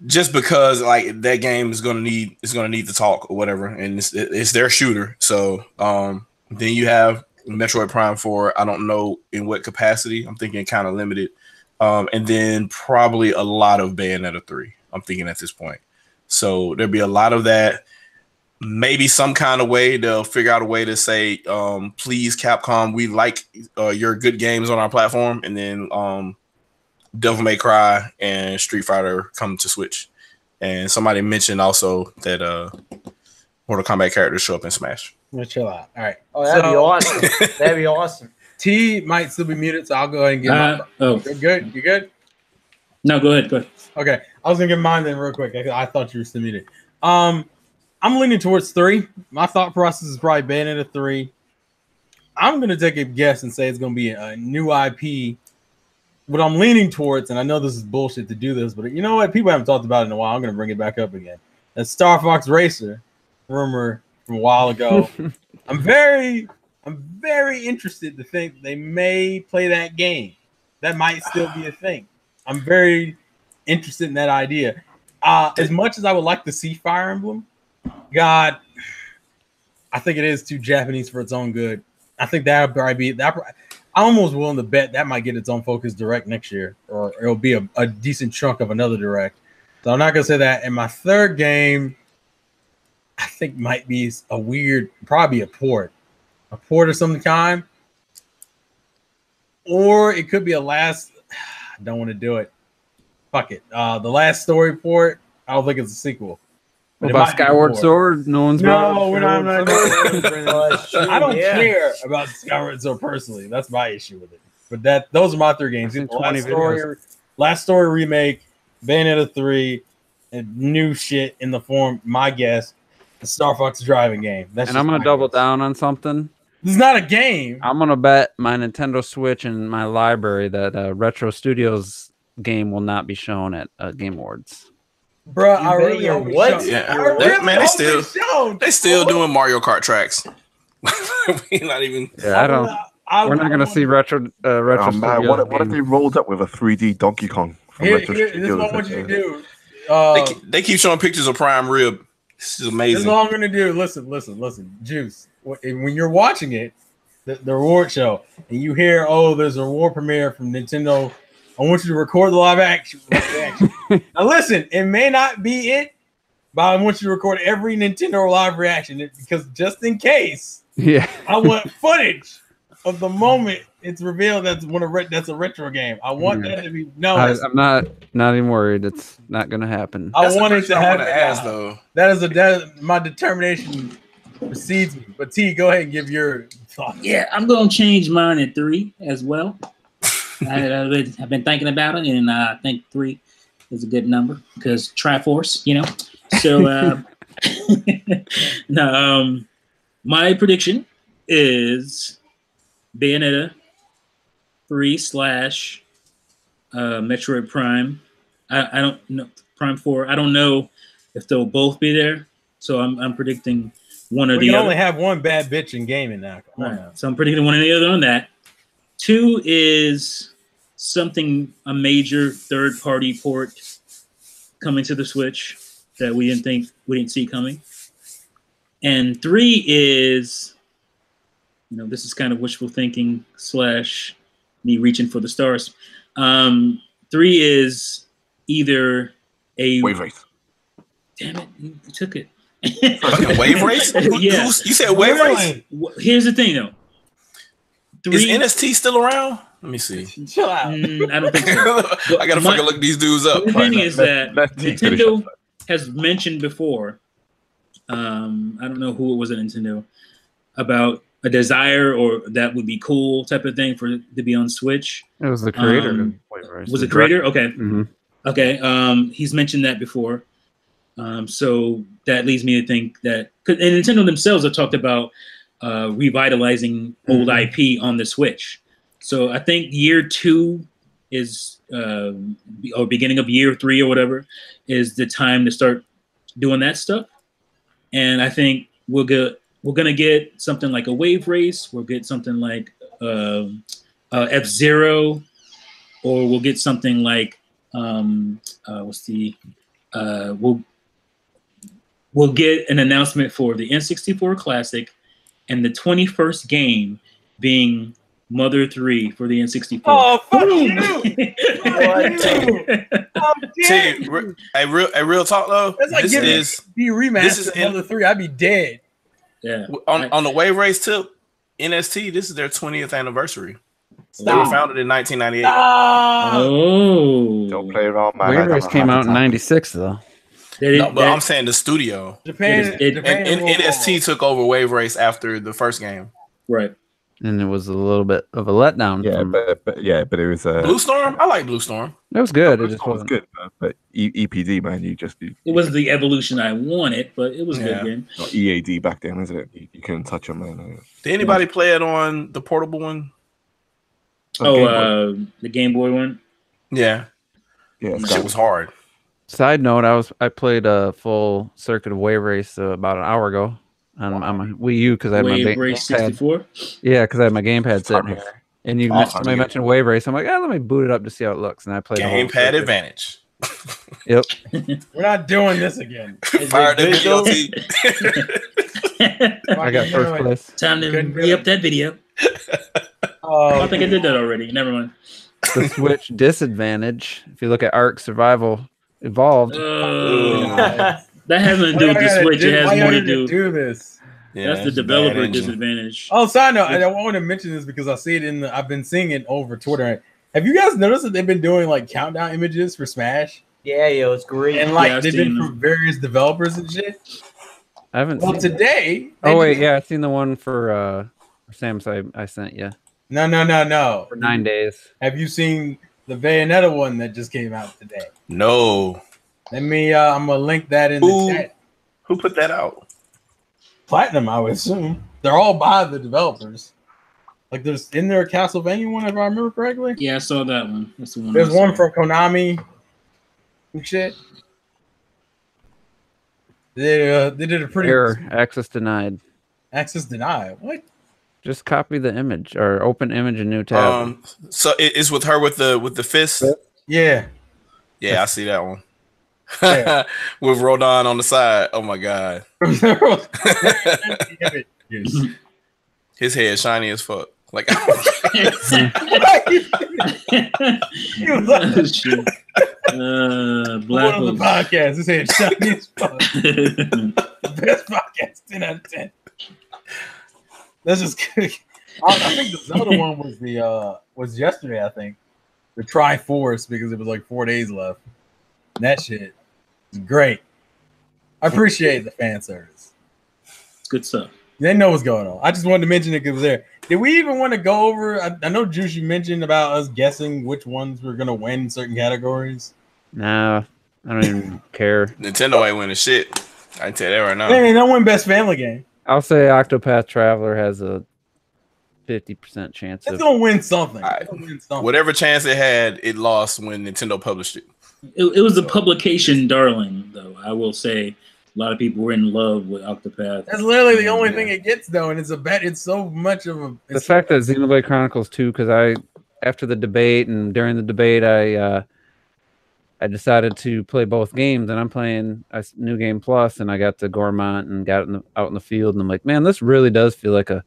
Just because like that game is gonna need to talk or whatever, and it's their shooter. So then you have Metroid Prime 4, I don't know in what capacity. I'm thinking kind of limited. And then probably a lot of Bayonetta 3, I'm thinking at this point. So there'll be a lot of that. Maybe some kind of way they'll figure out a way to say, please, Capcom, we like your good games on our platform. And then Devil May Cry and Street Fighter come to Switch. And somebody mentioned also that Mortal Kombat characters show up in Smash. Let's chill out. All right. Oh, that'd be awesome. That'd be awesome. T might still be muted, so I'll go ahead and get mine. You're good? You good? No, go ahead. Okay. I was going to get mine then real quick. I thought you were still muted. I'm leaning towards 3. My thought process is probably Bayonetta 3. I'm going to take a guess and say it's going to be a new IP. What I'm leaning towards, and I know this is bullshit to do this, but you know what? People haven't talked about it in a while. I'm going to bring it back up again. That's Star Fox Racer rumor from a while ago. I'm very interested to think they may play that game. That might still be a thing. I'm very interested in that idea. As much as I would like to see Fire Emblem, God, I think it is too Japanese for its own good. I think that would probably be that. I'm almost willing to bet that might get its own Focus Direct next year, or it'll be a decent chunk of another Direct. So I'm not gonna say that. And my third game, I think might be probably a port of some kind, or it could be a last. I don't want to do it. Fuck it. The Last Story port. I don't think it's a sequel. What about Skyward Sword? No, we're not. I don't care about Skyward Sword personally. That's my issue with it. But those are my three games. Last Story remake, Bayonetta 3, and new shit in the form, my guess, the Star Fox driving game. And I'm gonna double down on something. It's not a game. I'm gonna bet my Nintendo Switch and my library that Retro Studios game will not be shown at Game Awards. Bro, I really hope what? Yeah, they still doing Mario Kart tracks. We're not even. Yeah, we're not gonna see retro. Oh, man, what if they rolled up with a 3D Donkey Kong? This is what I want you to do. They keep showing pictures of Prime Rib. This is amazing. This is all I'm gonna do. Listen, Juice. When you're watching it, the reward show, and you hear, there's a reward premiere from Nintendo. I want you to record the live action. Now listen, it may not be it, but I want you to record every Nintendo live reaction because just in case, I want footage of the moment it's revealed that's a retro game. I want that to be known. I'm not even worried. It's not going to happen. I want it to happen. Though. That is my determination precedes me. But T, go ahead and give your thoughts. Yeah, I'm going to change mine at 3 as well. I've been thinking about it, and I think 3 is a good number because Triforce, So, my prediction is Bayonetta 3 / Metroid Prime. I don't know Prime 4. I don't know if they'll both be there, so I'm predicting one or the other. We can only have one bad bitch in gaming now. So I'm predicting one or the other on that. 2 is a major third-party port coming to the Switch that we didn't see coming. And 3 is, this is kind of wishful thinking / me reaching for the stars. 3 is either a Wave Race. Damn it, you took it. Wave Race? Yeah. You said Wave Race? Here's the thing, though. 3, is NST still around? Let me see. Chill out. I don't think so. I gotta fucking look these dudes up. The thing is that Nintendo has mentioned before, I don't know who it was at Nintendo, about a desire or that would be cool type of thing to be on Switch. It was the creator. Was the creator? Okay. Mm-hmm. Okay. He's mentioned that before. So that leads me to think that, and Nintendo themselves have talked about revitalizing old IP on the Switch. So I think year 2 is, or beginning of year 3 or whatever, is the time to start doing that stuff. And I think we're gonna get something like a Wave Race. We'll get something like F-Zero, or we'll get something like we'll get an announcement for the N64 Classic, and the 21st game being Mother 3 for the N64. Oh, fuck you! Hey, real talk though. That's like be remastered of Mother 3. I'd be dead. Yeah. On the Wave Race tip, NST. This is their 20th anniversary. Stop. They were founded in 1998. Oh. Don't play around, man. Wave Race came out in '96 though. But I'm saying the studio. Japan NST took over Wave Race after the first game. Right. And it was a little bit of a letdown. Yeah, but it was Blue Storm. I like Blue Storm. It was good. It just just wasn't good. But EPD, man, it was the evolution I wanted, but it was a good game. EAD back then, isn't it? You couldn't touch them, man. Did anybody play it on the portable one? The Game Boy one. Yeah. It was hard. Side note: I played a full circuit of Wave Race about an hour ago on my Wii U because I had Wave my Race gamepad. 64. Yeah, because I had my gamepad sitting here, and somebody mentioned Wave Race. I'm like, let me boot it up to see how it looks, and I played gamepad advantage. Yep. We're not doing this again. Fire the I got first place. Time to re-up that video. I think I did that already. Never mind. The Switch disadvantage. If you look at Ark Survival Evolved. That has nothing to do with the Switch. It has more to do this. Yeah, that's the it's a bad developer engine. disadvantage. Oh, side note, I want to mention this because I see it I've been seeing it over Twitter. Have you guys noticed that they've been doing like countdown images for Smash? Yeah, yo, it's great. And like Yeah, I've they've been seen from various developers and shit. I haven't Well, seen today. Oh wait, yeah, I've seen the one for Samus I sent you No. for 9 days. Have you seen the Bayonetta one that just came out today? No. Let me. I'm gonna link that in the chat. Who put that out? Platinum, I would assume. They're all by the developers. Like, isn't there a Castlevania one, if I remember correctly? Yeah, I saw that one. That's the one. There's one for Konami and shit. They did a pretty Error, access denied. access denied. What? Just copy the image or open image in new tab. So it's with her with the fist. Yeah. Yeah, I see that one. Yeah. With Rodon on the side. Oh my god. His head shiny as fuck. Like He was like, Oh, shit. Black one of the Ops. podcasts. This ain't shiny as fuck. Best podcast, 10 out of 10. That's just good. I think the Zelda one was yesterday, I think. The Triforce, because it was like 4 days left. And that shit is great. I appreciate the fan service. It's good stuff. They know what's going on. I just wanted to mention it because it was there. Did we even want to go over? I know, Juice, you mentioned about us guessing which ones were going to win certain categories. No, I don't even care. Nintendo ain't winning shit. I can tell you that right now. Hey, that won Best Family Game. I'll say Octopath Traveler has a 50% chance It's of. going to win something. It's gonna win something. Whatever chance it had, it lost when Nintendo published it. It was a publication darling, though. I will say, a lot of people were in love with Octopath. That's literally the only thing it gets, though, and it's a bet. It's so much of a. The fact that Xenoblade Chronicles 2, because after the debate and during the debate, I decided to play both games, and I'm playing a New Game Plus, and I got to Gormont and got out in the field, and I'm like, man, this really does feel like a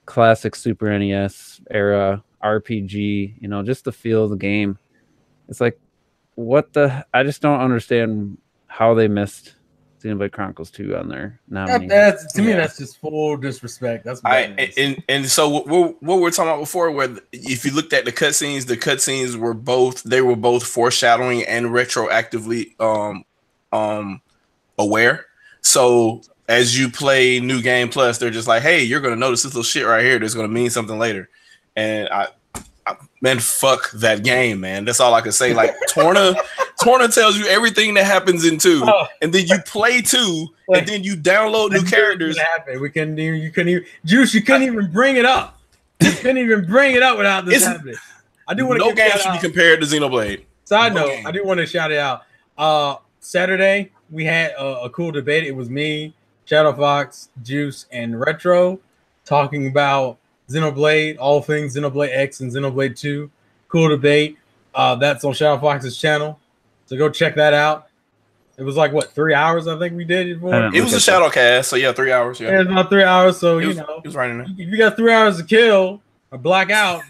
classic Super NES era RPG. You know, just the feel of the game. It's like, I just don't understand how they missed Xenoblade Chronicles 2 on their nominee. To me, that's just full disrespect. That's and so what we're talking about before, where if you looked at the cutscenes were both foreshadowing and retroactively aware. So as you play New Game Plus, they're just like, hey, you're gonna notice this little shit right here that's gonna mean something later. And man, fuck that game, man. That's all I can say. Like Torna tells you everything that happens in 2, and then you play 2, and then you download new characters. You couldn't even bring it up. You couldn't even bring it up without this happening. I do want to. No game should be compared to Xenoblade. Side note, I do want to shout it out. Saturday we had a cool debate. It was me, Shadow Fox, Juice, and Retro talking about Xenoblade, all things Xenoblade X and Xenoblade 2. Cool debate. That's on Shadow Fox's channel. So go check that out. It was like, 3 hours, I think we did it for? It was a shadow cast, so yeah, 3 hours. Yeah, it was about 3 hours, so, it was right in there. If you got 3 hours to kill or black out,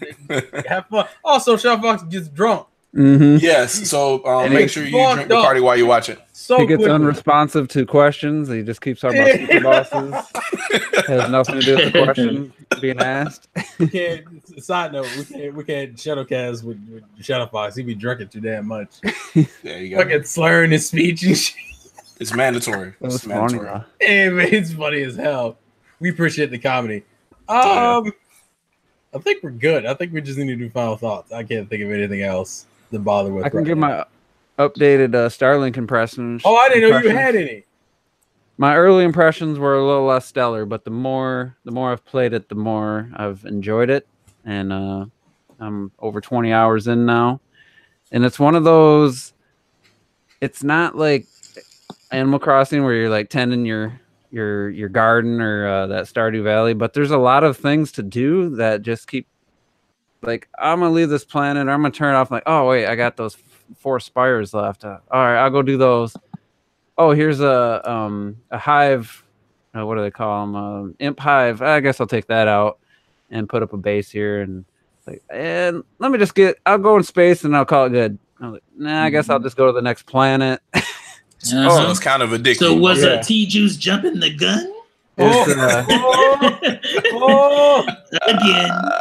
have fun. Also, Shadow Fox gets drunk. Mm-hmm. Yes, so make sure you drink Bacardi while you watch it. He gets unresponsive to questions. He just keeps talking about super bosses. Has nothing to do with the question being asked. Side note, we can't shadowcast with Shadow Fox. He be drinking too damn much. There you go. Fucking slurring his speech and shit. It's mandatory. It's mandatory. Hey, man, it's funny as hell. We appreciate the comedy. I think we're good. I think we just need to do final thoughts. I can't think of anything else to bother with. I can give my updated Starlink impressions. Oh, I didn't know you had any. My early impressions were a little less stellar, but the more I've played it, the more I've enjoyed it. And I'm over 20 hours in now. And it's one of those, it's not like Animal Crossing where you're like tending your garden or that Stardew Valley, but there's a lot of things to do that just keep like, I'm gonna leave this planet, or I'm gonna turn it off. Like, oh wait, I got those 4 spires left. All right, I'll go do those. Oh, here's a hive. What do they call them? Imp hive. I guess I'll take that out and put up a base here. And like, and let me just I'll go in space and I'll call it good. I was like, nah, I guess I'll just go to the next planet. So it's kind of addictive. So was T-Juice jumping the gun? Again.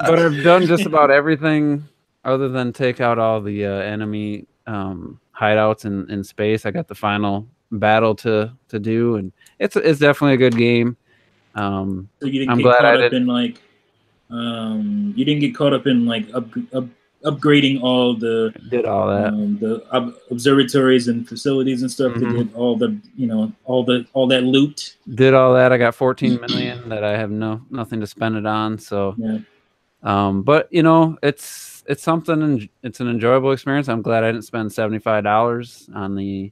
But I've done just about everything other than take out all the enemy hideouts in space. I got the final battle to do, and it's definitely a good game. So you didn't get caught up in like you didn't get caught up in like upgrading all the did all that the observatories and facilities and stuff to get all the all that loot. Did all that. I got 14 million that I have nothing to spend it on. So, but it's something, and it's an enjoyable experience. I'm glad I didn't spend $75 on the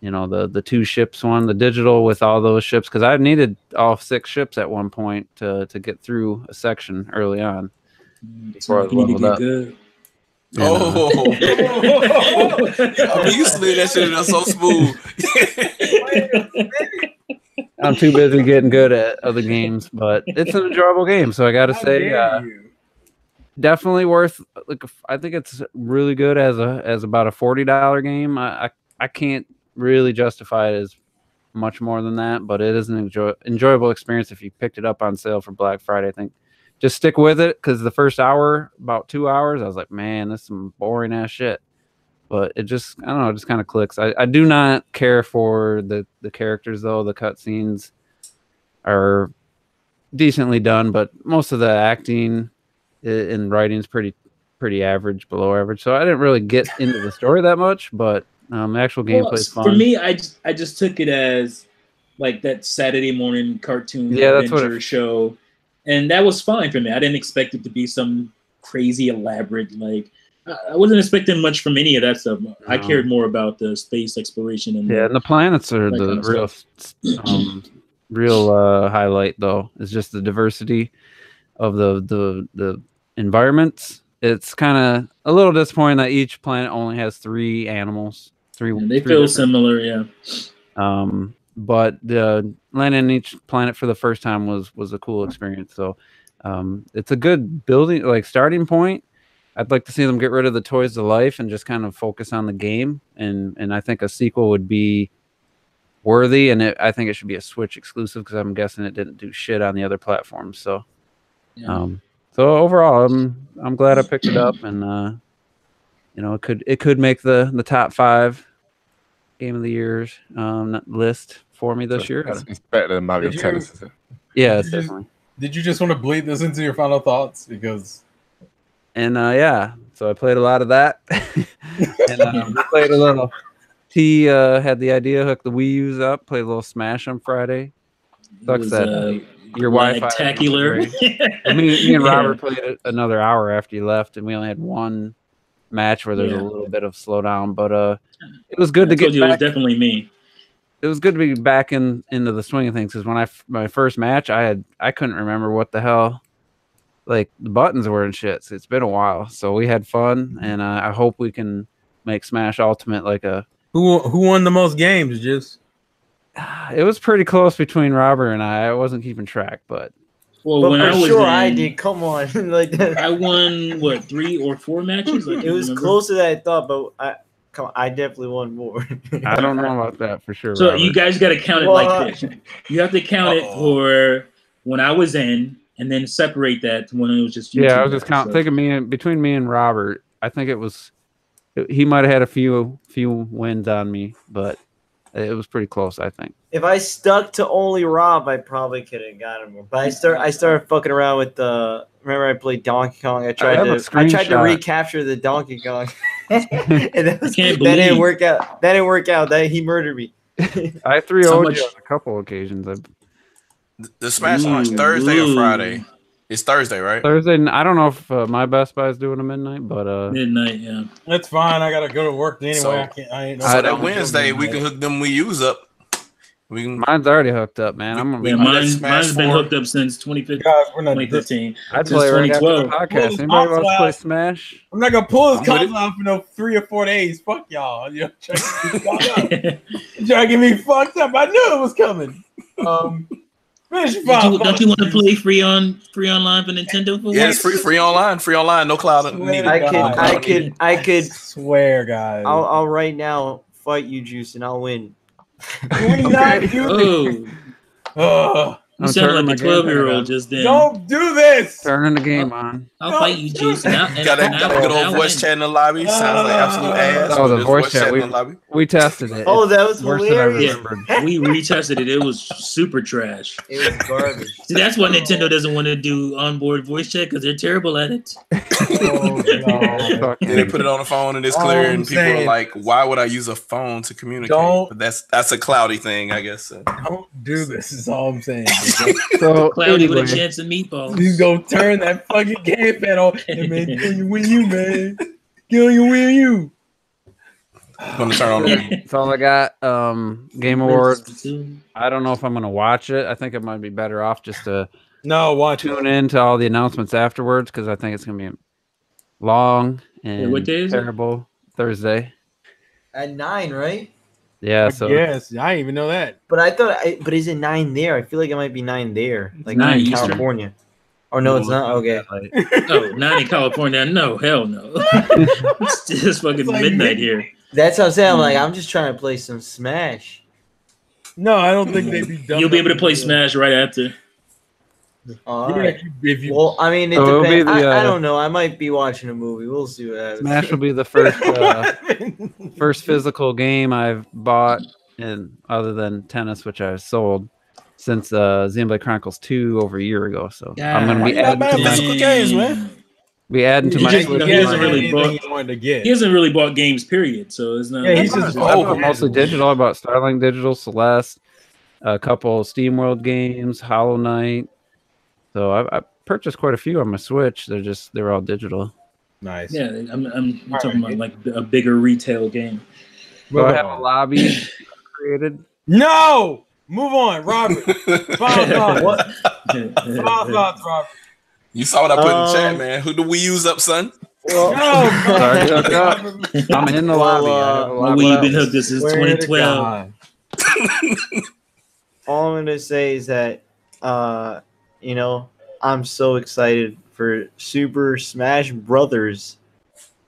the 2 ships one, the digital with all those ships, because I needed all 6 ships at one point to get through a section early on before I was leveled up. Good. Oh, I mean, you slid that shit in so smooth. I'm too busy getting good at other games, but it's an enjoyable game. So I got to say, definitely worth. Like, I think it's really good as about a $40 game. I can't really justify it as much more than that, but it is an enjoyable experience if you picked it up on sale for Black Friday. I think just stick with it, because the first hour, about 2 hours, I was like, man, this is some boring ass shit. But it just, I don't know, it just kind of clicks. I do not care for the characters, though. The cutscenes are decently done, but most of the acting and writing is pretty average, below average. So I didn't really get into the story that much, but the actual gameplay is fun. For me, I just took it as like that Saturday morning cartoon adventure show, and that was fine for me. I didn't expect it to be some crazy elaborate, like, I wasn't expecting much from any of that stuff. I cared more about the space exploration and and the planets are the real highlight, though. Is just the diversity of the environments. It's kind of a little disappointing that each planet only has 3 animals. They feel similar, yeah. But landing on each planet for the first time was a cool experience. So it's a good building, like, starting point. I'd like to see them get rid of the Toys to Life and just kind of focus on the game. And I think a sequel would be worthy. And I think it should be a Switch exclusive, because I'm guessing it didn't do shit on the other platforms. So, so overall, I'm glad I picked it up, and it could make the top 5 game of the year's list for me this year. It's better than Mario Tennis, is it? Yeah, definitely. Did you just want to bleed this into your final thoughts? Because. And so I played a lot of that, and we played a little. T had the idea, hooked the Wii U's up, played a little Smash on Friday. Sucks that your Wi-Fi. Spectacular. Me and Robert played another hour after you left, and we only had one match where there's a little bit of slowdown. But it was good to get back. It was definitely me. It was good to be back into the swing of things, because when my first match, I couldn't remember what the hell. Like, the buttons were and shit. So it's been a while, so we had fun, and I hope we can make Smash Ultimate like a. Who won the most games? Just it was pretty close between Robert and I. I wasn't keeping track, but when I was I did. Come on, like I won 3 or 4 matches. It was closer than I thought, but I definitely won more. I don't know about that for sure. So Robert. You guys got to count it like this. You have to count it for when I was in. And then separate that to when it was just you. Yeah, I was just thinking between me and Robert. I think he might have had a few wins on me, but it was pretty close, I think. If I stuck to only Rob, I probably could have gotten more. But I started fucking around with the. Remember, I played Donkey Kong. I tried to recapture the Donkey Kong, and that didn't work out. That didn't work out. He murdered me. I 3-0'd you on a couple occasions. The Smash launch Thursday or Friday? It's Thursday, right? Thursday. I don't know if my Best Buy is doing a midnight, but midnight, yeah. That's fine. I gotta go to work anyway. So, I ain't. So that Wednesday we can hook them Wii U's up. Mine's already hooked up, man. Mine's been hooked up since 2015. I'd play right after the podcast. Anybody wants to play Smash? I'm not gonna pull this console out for no 3 or 4 days. Fuck y'all. You're trying to get me fucked up. I knew it was coming. Don't you want to play free online for Nintendo? For Yeah, it's free online, no cloud needed. I could swear, guys. I'll right now fight you, Juice, and I'll win. Can we not do this? You sound like a 12-year-old just then. Don't do this. Turning the game on. I'll fight you, Juice. Got a good old voice chat in the lobby. Sounds like absolute ass. Oh, the voice chat. We tested it. Oh, that was worse than I hilarious. remembered. We retested it. It was super trash. It was garbage. See, that's why Nintendo doesn't want to do onboard voice chat because they're terrible at it. Oh, no. They put it on the phone and it's clear, and people are like, "Why would I use a phone to communicate?" But that's a cloudy thing, I guess. Don't do this. Is all I'm saying. So Cloudy with a chance of meatballs. You go turn that fucking gamepad on, and man, get on your Wii U, man. Get on your Wii U. I'm gonna turn on. That's all I got. Game Awards. I don't know if I'm gonna watch it. I think it might be better off just to tune in to all the announcements afterwards because I think it's gonna be long and what day is terrible. Thursday. At 9, right? Yeah. So yes, I didn't even know that. But I thought, but is it 9 there? I feel like it might be 9 there, like 9 in Eastern. California. Oh no, it's not. Okay. Oh, 9 in California. No, hell no. It's just fucking like midnight here. That's what I'm saying. I'm like, I'm just trying to play some Smash. No, I don't think they'd be done. You'll be able to play Smash right after. Well, I mean, it So depends. the, I don't know. I might be watching a movie. We'll see what happens. Smash will be the first physical game I've bought, and other than tennis, which I sold since Xenoblade Chronicles 2 over a year ago. So I'm gonna be adding to physical games, man. Be adding to my. He hasn't really bought. He wanted to get. He hasn't really bought games, period. So it's not. Yeah, he's just mostly digital. I bought Starling Digital, Celeste, a couple SteamWorld games, Hollow Knight. So I purchased quite a few on my Switch. They're all digital. Nice. Yeah, I'm talking about like a bigger retail game. So I have a lobby created. No, move on, Robert. What? Robert. You saw what I put in the chat, man. Who do we use up, son? Well, I'm in the lobby. We've been hooked. This is 2012. All I'm gonna say is that, I'm so excited for Super Smash Brothers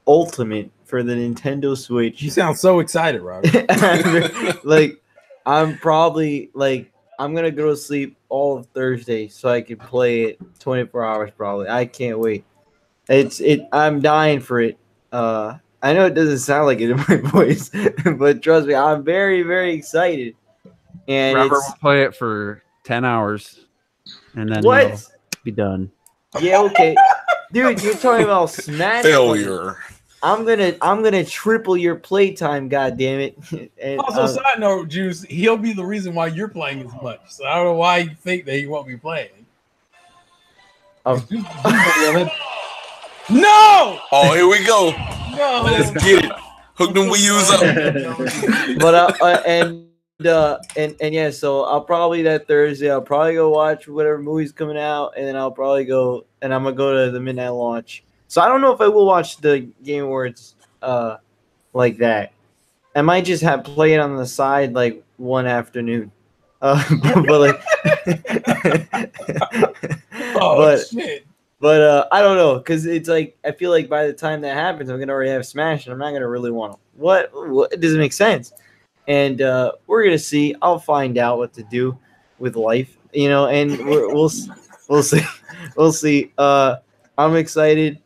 Ultimate for the Nintendo Switch. You sound so excited, Robert. I'm gonna go to sleep all of Thursday so I can play it 24 hours probably. I can't wait. I'm dying for it. I know it doesn't sound like it in my voice, but trust me, I'm very, very excited. And Robert will play it for 10 hours, and then he'll be done. Yeah, okay, dude, you're talking about Smash failure. I'm gonna triple your playtime, goddammit. And, also, side note, Juice, he'll be the reason why you're playing as much. So I don't know why you think that he won't be playing. No! Oh, here we go. No! Let's get it. Hook them Wii U's up. But yeah, so I'll probably that Thursday I'll probably go watch whatever movie's coming out, and then I'll probably go and I'm gonna go to the midnight launch. So I don't know if I will watch the Game Awards like that. I might just play it on the side like one afternoon. Shit. But I don't know, because it's like I feel like by the time that happens, I'm gonna already have Smash, and I'm not gonna really want to. What? It doesn't make sense. And we're gonna see. I'll find out what to do with life, and we'll see. We'll see. I'm excited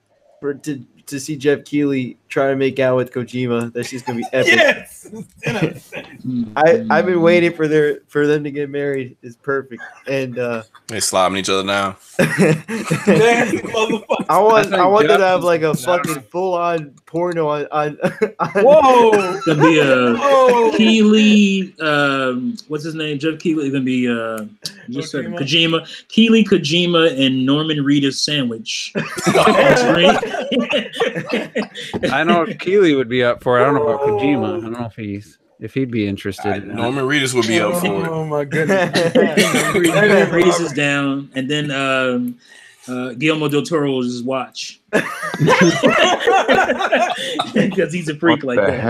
to see Jeff Keighley try to make out with Kojima. That's just gonna be epic. Yes. I've been waiting for them to get married. It's perfect. And they slapping each other now. I want them to have like a fucking full on porno on Whoa! Gonna be Keighley. What's his name? Jeff Keighley. Gonna be Kojima. Keighley, Kojima, and Norman Reedus sandwich. I know Keighley would be up for it. I don't know about Kojima. I don't know if he'd be interested. Norman Reedus would be up for it. Oh my goodness! Norman Reedus is down, and then Guillermo del Toro will just watch because he's a freak like that.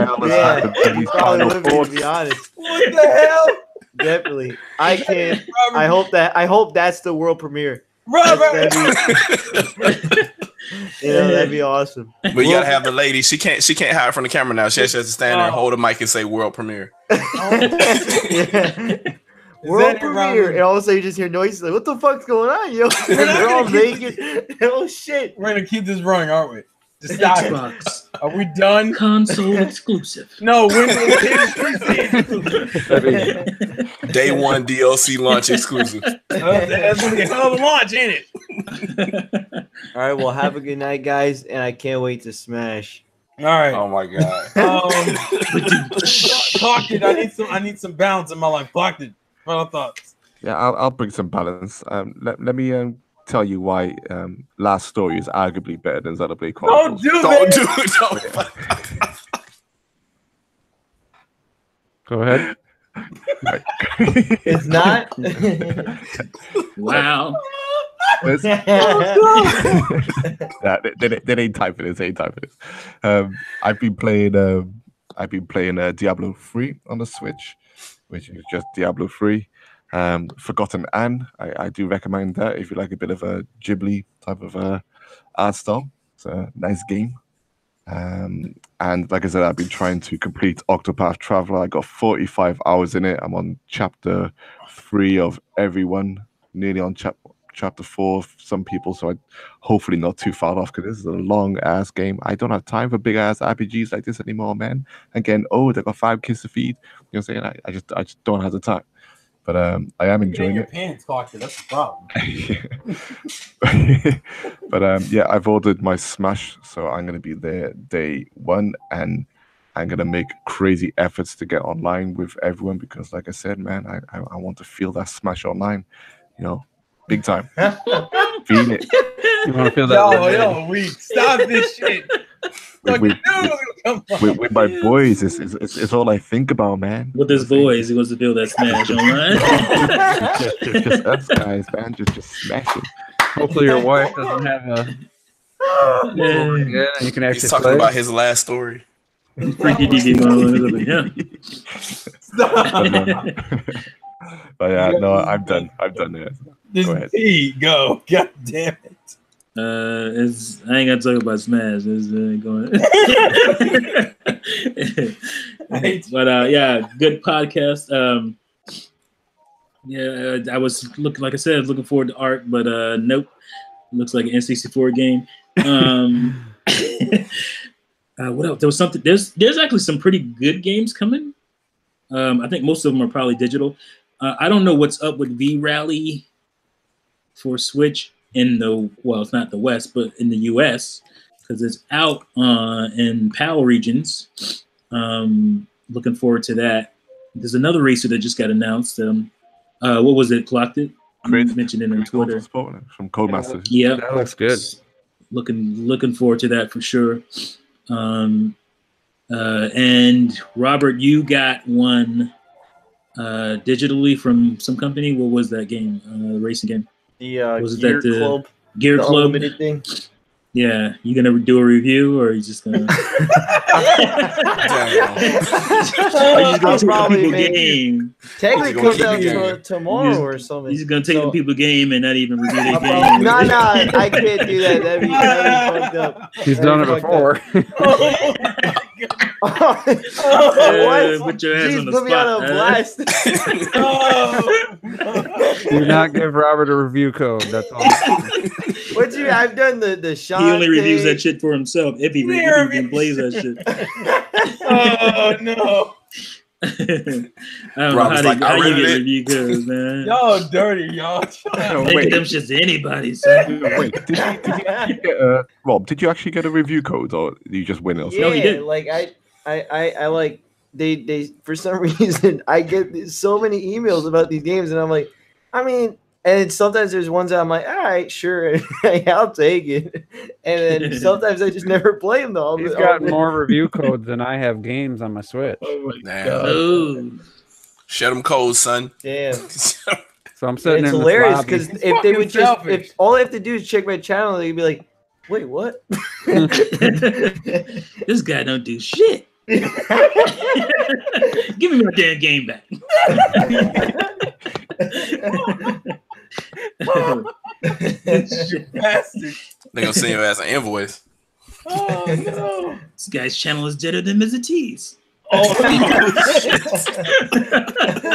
He probably would be honest. What the hell? Definitely. I can. I hope that's the world premiere. Robert. That'd be awesome. But you gotta have the lady. She can't hide from the camera now. She has to stand there, hold the mic, and say world premiere. World premiere, and all of a sudden you just hear noises like, "What the fuck's going on, yo?" They're all naked. Oh shit! We're gonna keep this running, aren't we? Just stop it. Xbox Are we done? console exclusive. No, Windows exclusive. Day one DLC launch exclusive. That's gonna be a hell of a launch, ain't it? All right, well, have a good night, guys, and I can't wait to smash. All right. Oh my god. Clocked it. I need some balance in my life. Clocked it. Final thoughts. Yeah, I'll bring some balance. Let me tell you why Last Story is arguably better than Xenoblade Chronicles. Don't do it. Go ahead. It's not. Wow. That ain't time for this. I've been playing Diablo 3 on the Switch, which is just Diablo 3. Forgotten Anne, I do recommend that if you like a bit of a Ghibli type of art style. It's a nice game. And like I said, I've been trying to complete Octopath Traveler. I got 45 hours in it. I'm on chapter 3 of everyone, nearly on chapter 4 of some people, so I hopefully not too far off, because this is a long ass game. I don't have time for big ass RPGs like this anymore, man. Again, they got 5 kids to feed. You know what I'm saying? I just don't have the time. But I am enjoying your it. pants, Clocked. That's the problem. But yeah, I've ordered my Smash, so I'm gonna be there day 1, and I'm gonna make crazy efforts to get online with everyone, because, like I said, man, I want to feel that Smash online, big time. Feel it. You want to feel that? Yo, we stop this shit. With my boys, it's all I think about, man. With his boys, he wants to build that Smash online. just us guys, man, just smashing. Hopefully your wife doesn't have a. Yeah, you can actually. He's talking play. about his last story. Freaky DD mom. But yeah, no, I'm done. There. Go ahead. Go. God damn it. I ain't gonna talk about Smash. It's going. But yeah, good podcast. Yeah, I was looking forward to Ark, but nope. Looks like an N64 game. What else? There was something. There's actually some pretty good games coming. I think most of them are probably digital. I don't know what's up with V-Rally for Switch it's not the West, but in the US, because it's out in PAL regions. Looking forward to that. There's another racer that just got announced. What was it? Clocked it? Mentioned it on Twitter. From Codemasters. Yeah, that looks good. Looking forward to that for sure. And Robert, you got one digitally from some company. What was that game? The racing game. Was it Gear Club? Gear Club Unlimited thing. Yeah, you gonna do a review, or are you just gonna? I'll probably game. Technically, comes out tomorrow or something. He's gonna take the people game and not even review their game. No, I can't do that. That'd be fucked up. He's done it before. Put your hands on the spot. Me on a blast. Do not give Robert a review code. That's all. I've done the shot. He only reviews that shit for himself if he plays that shit. Oh no. I don't know how you get review codes, man. Y'all dirty, y'all. Making them shit to anybody. So. Wait, Rob, did you actually get a review code, or did you just win it? Yeah, no, he did. Like I like they for some reason I get so many emails about these games, and I'm like, and sometimes there's ones that I'm like, all right, sure, I'll take it. And then sometimes I just never play them though. He's got more review codes than I have games on my Switch. Oh my God. Ooh. Shut them codes, son. Damn. So I'm sitting it's in hilarious because if they would selfish. if all they have to do is check my channel, they'd be like, wait, what? This guy don't do shit. Give me my damn game back. You bastard. They gonna send your ass an invoice. Oh no. This guy's channel is deader than Mr. T's. Oh,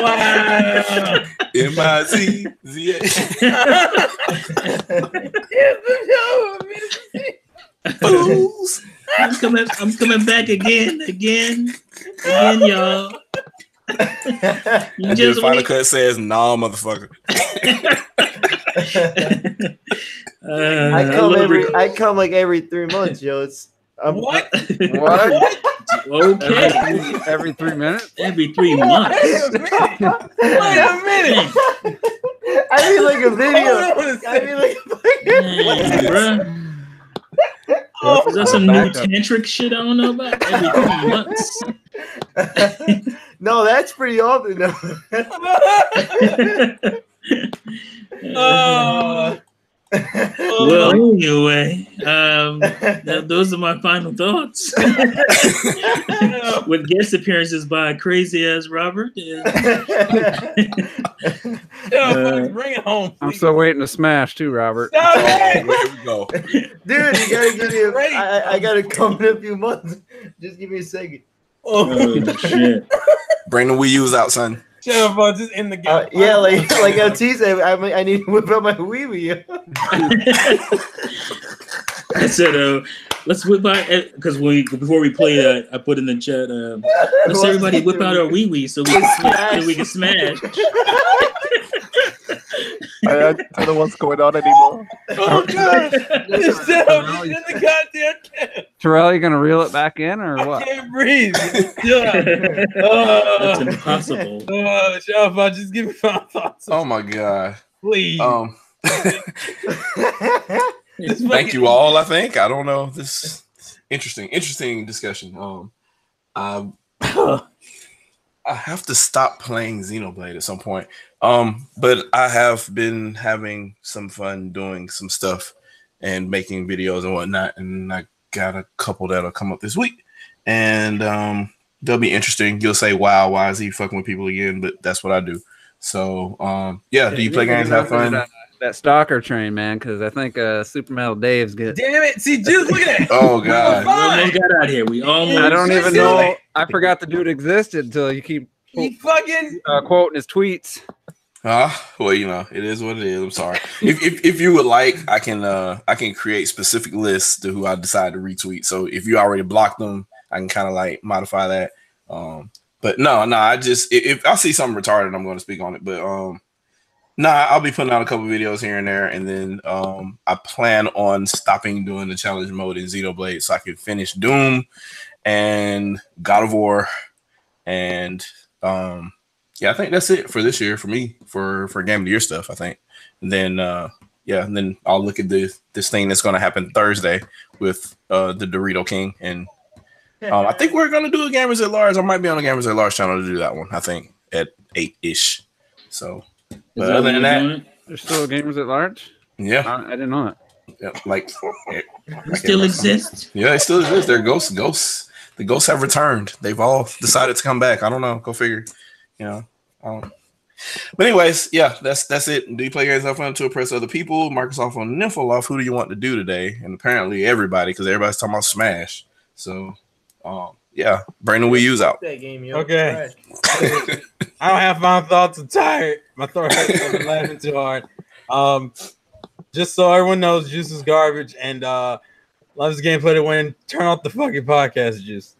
wow. M-I-Z-Z-A. Fools. I'm coming back again, y'all. You The just final wait. cut says, "Nah, motherfucker." I come like every 3 months, yo. It's What? What? Okay. Every 3 minutes? Every 3 months. Wait a minute. I mean like a video. Hold on a I second. mean like Dang, bruh. Oh, Is that some new Backup. tantric shit I don't know about? Every 3 months. No, that's pretty often though. Well, anyway, those are my final thoughts. With guest appearances by crazy ass Robert. Bring it home. I'm please. still waiting to smash too, Robert. Stop Oh, it. here we go. Dude, you gotta give me a. Great. I gotta come in a few months. Just give me a second. Oh shit! Bring the Wii U's out, son. Shut up, just in the game. Yeah, like LT said, I need to whip out my Wii. I said, let's whip out because before we play that, I put in the chat. Let's everybody whip out our Wii so we can smash. I don't know what's going on anymore. Oh god! Just shut up. Just in the goddamn can. Terrell, you gonna reel it back in or I what? can't breathe. Shut That's impossible. up. Shut up. Just give me my thoughts. Oh my god. Please. Thank you all. I think I don't know this interesting discussion. I have to stop playing Xenoblade at some point. But I have been having some fun doing some stuff and making videos and whatnot, and I got a couple that'll come up this week, and they'll be interesting. You'll say, "Wow, why is he fucking with people again?" But that's what I do. So yeah. Do you play games? Have fun. That stalker train, man, because I think Super Metal Dave's good. Damn it. See, just look at that. Oh god. We almost got out here. We almost. I don't even Just know. do it. I forgot the dude existed until you keep He fucking. quoting his tweets. Well, you know, it is what it is. I'm sorry. If you would like, I can create specific lists to who I decide to retweet. So if you already blocked them, I can kind of like modify that. But no, I just if I see something retarded, I'm going to speak on it. But I'll be putting out a couple videos here and there, and then I plan on stopping doing the challenge mode in Xenoblade so I can finish Doom and God of War, and yeah, I think that's it for this year for me for Game of the Year stuff. I think, and then and then I'll look at this thing that's going to happen Thursday with the Dorito King, and I think we're going to do a Gamers at Large. I might be on a Gamers at Large channel to do that one. I think at 8-ish. So. But other than that, There's still gamers at large. yeah, I didn't know that. yeah, like We still exist. yeah, they still exist. They're ghosts. The ghosts have returned. They've all decided to come back. I don't know. Go figure. You know. But anyways, yeah, that's it. Do you play games have fun to impress other people? Microsoft on Nymphalov. Who do you want to do today? And apparently everybody, because everybody's talking about Smash. So, yeah, bring the Wii U's out. That game, yo. Okay. I don't have final thoughts. I'm tired. My throat hurts. I've been laughing too hard. Just so everyone knows, Juice is garbage, and loves gameplay to win. Turn off the fucking podcast, Juice.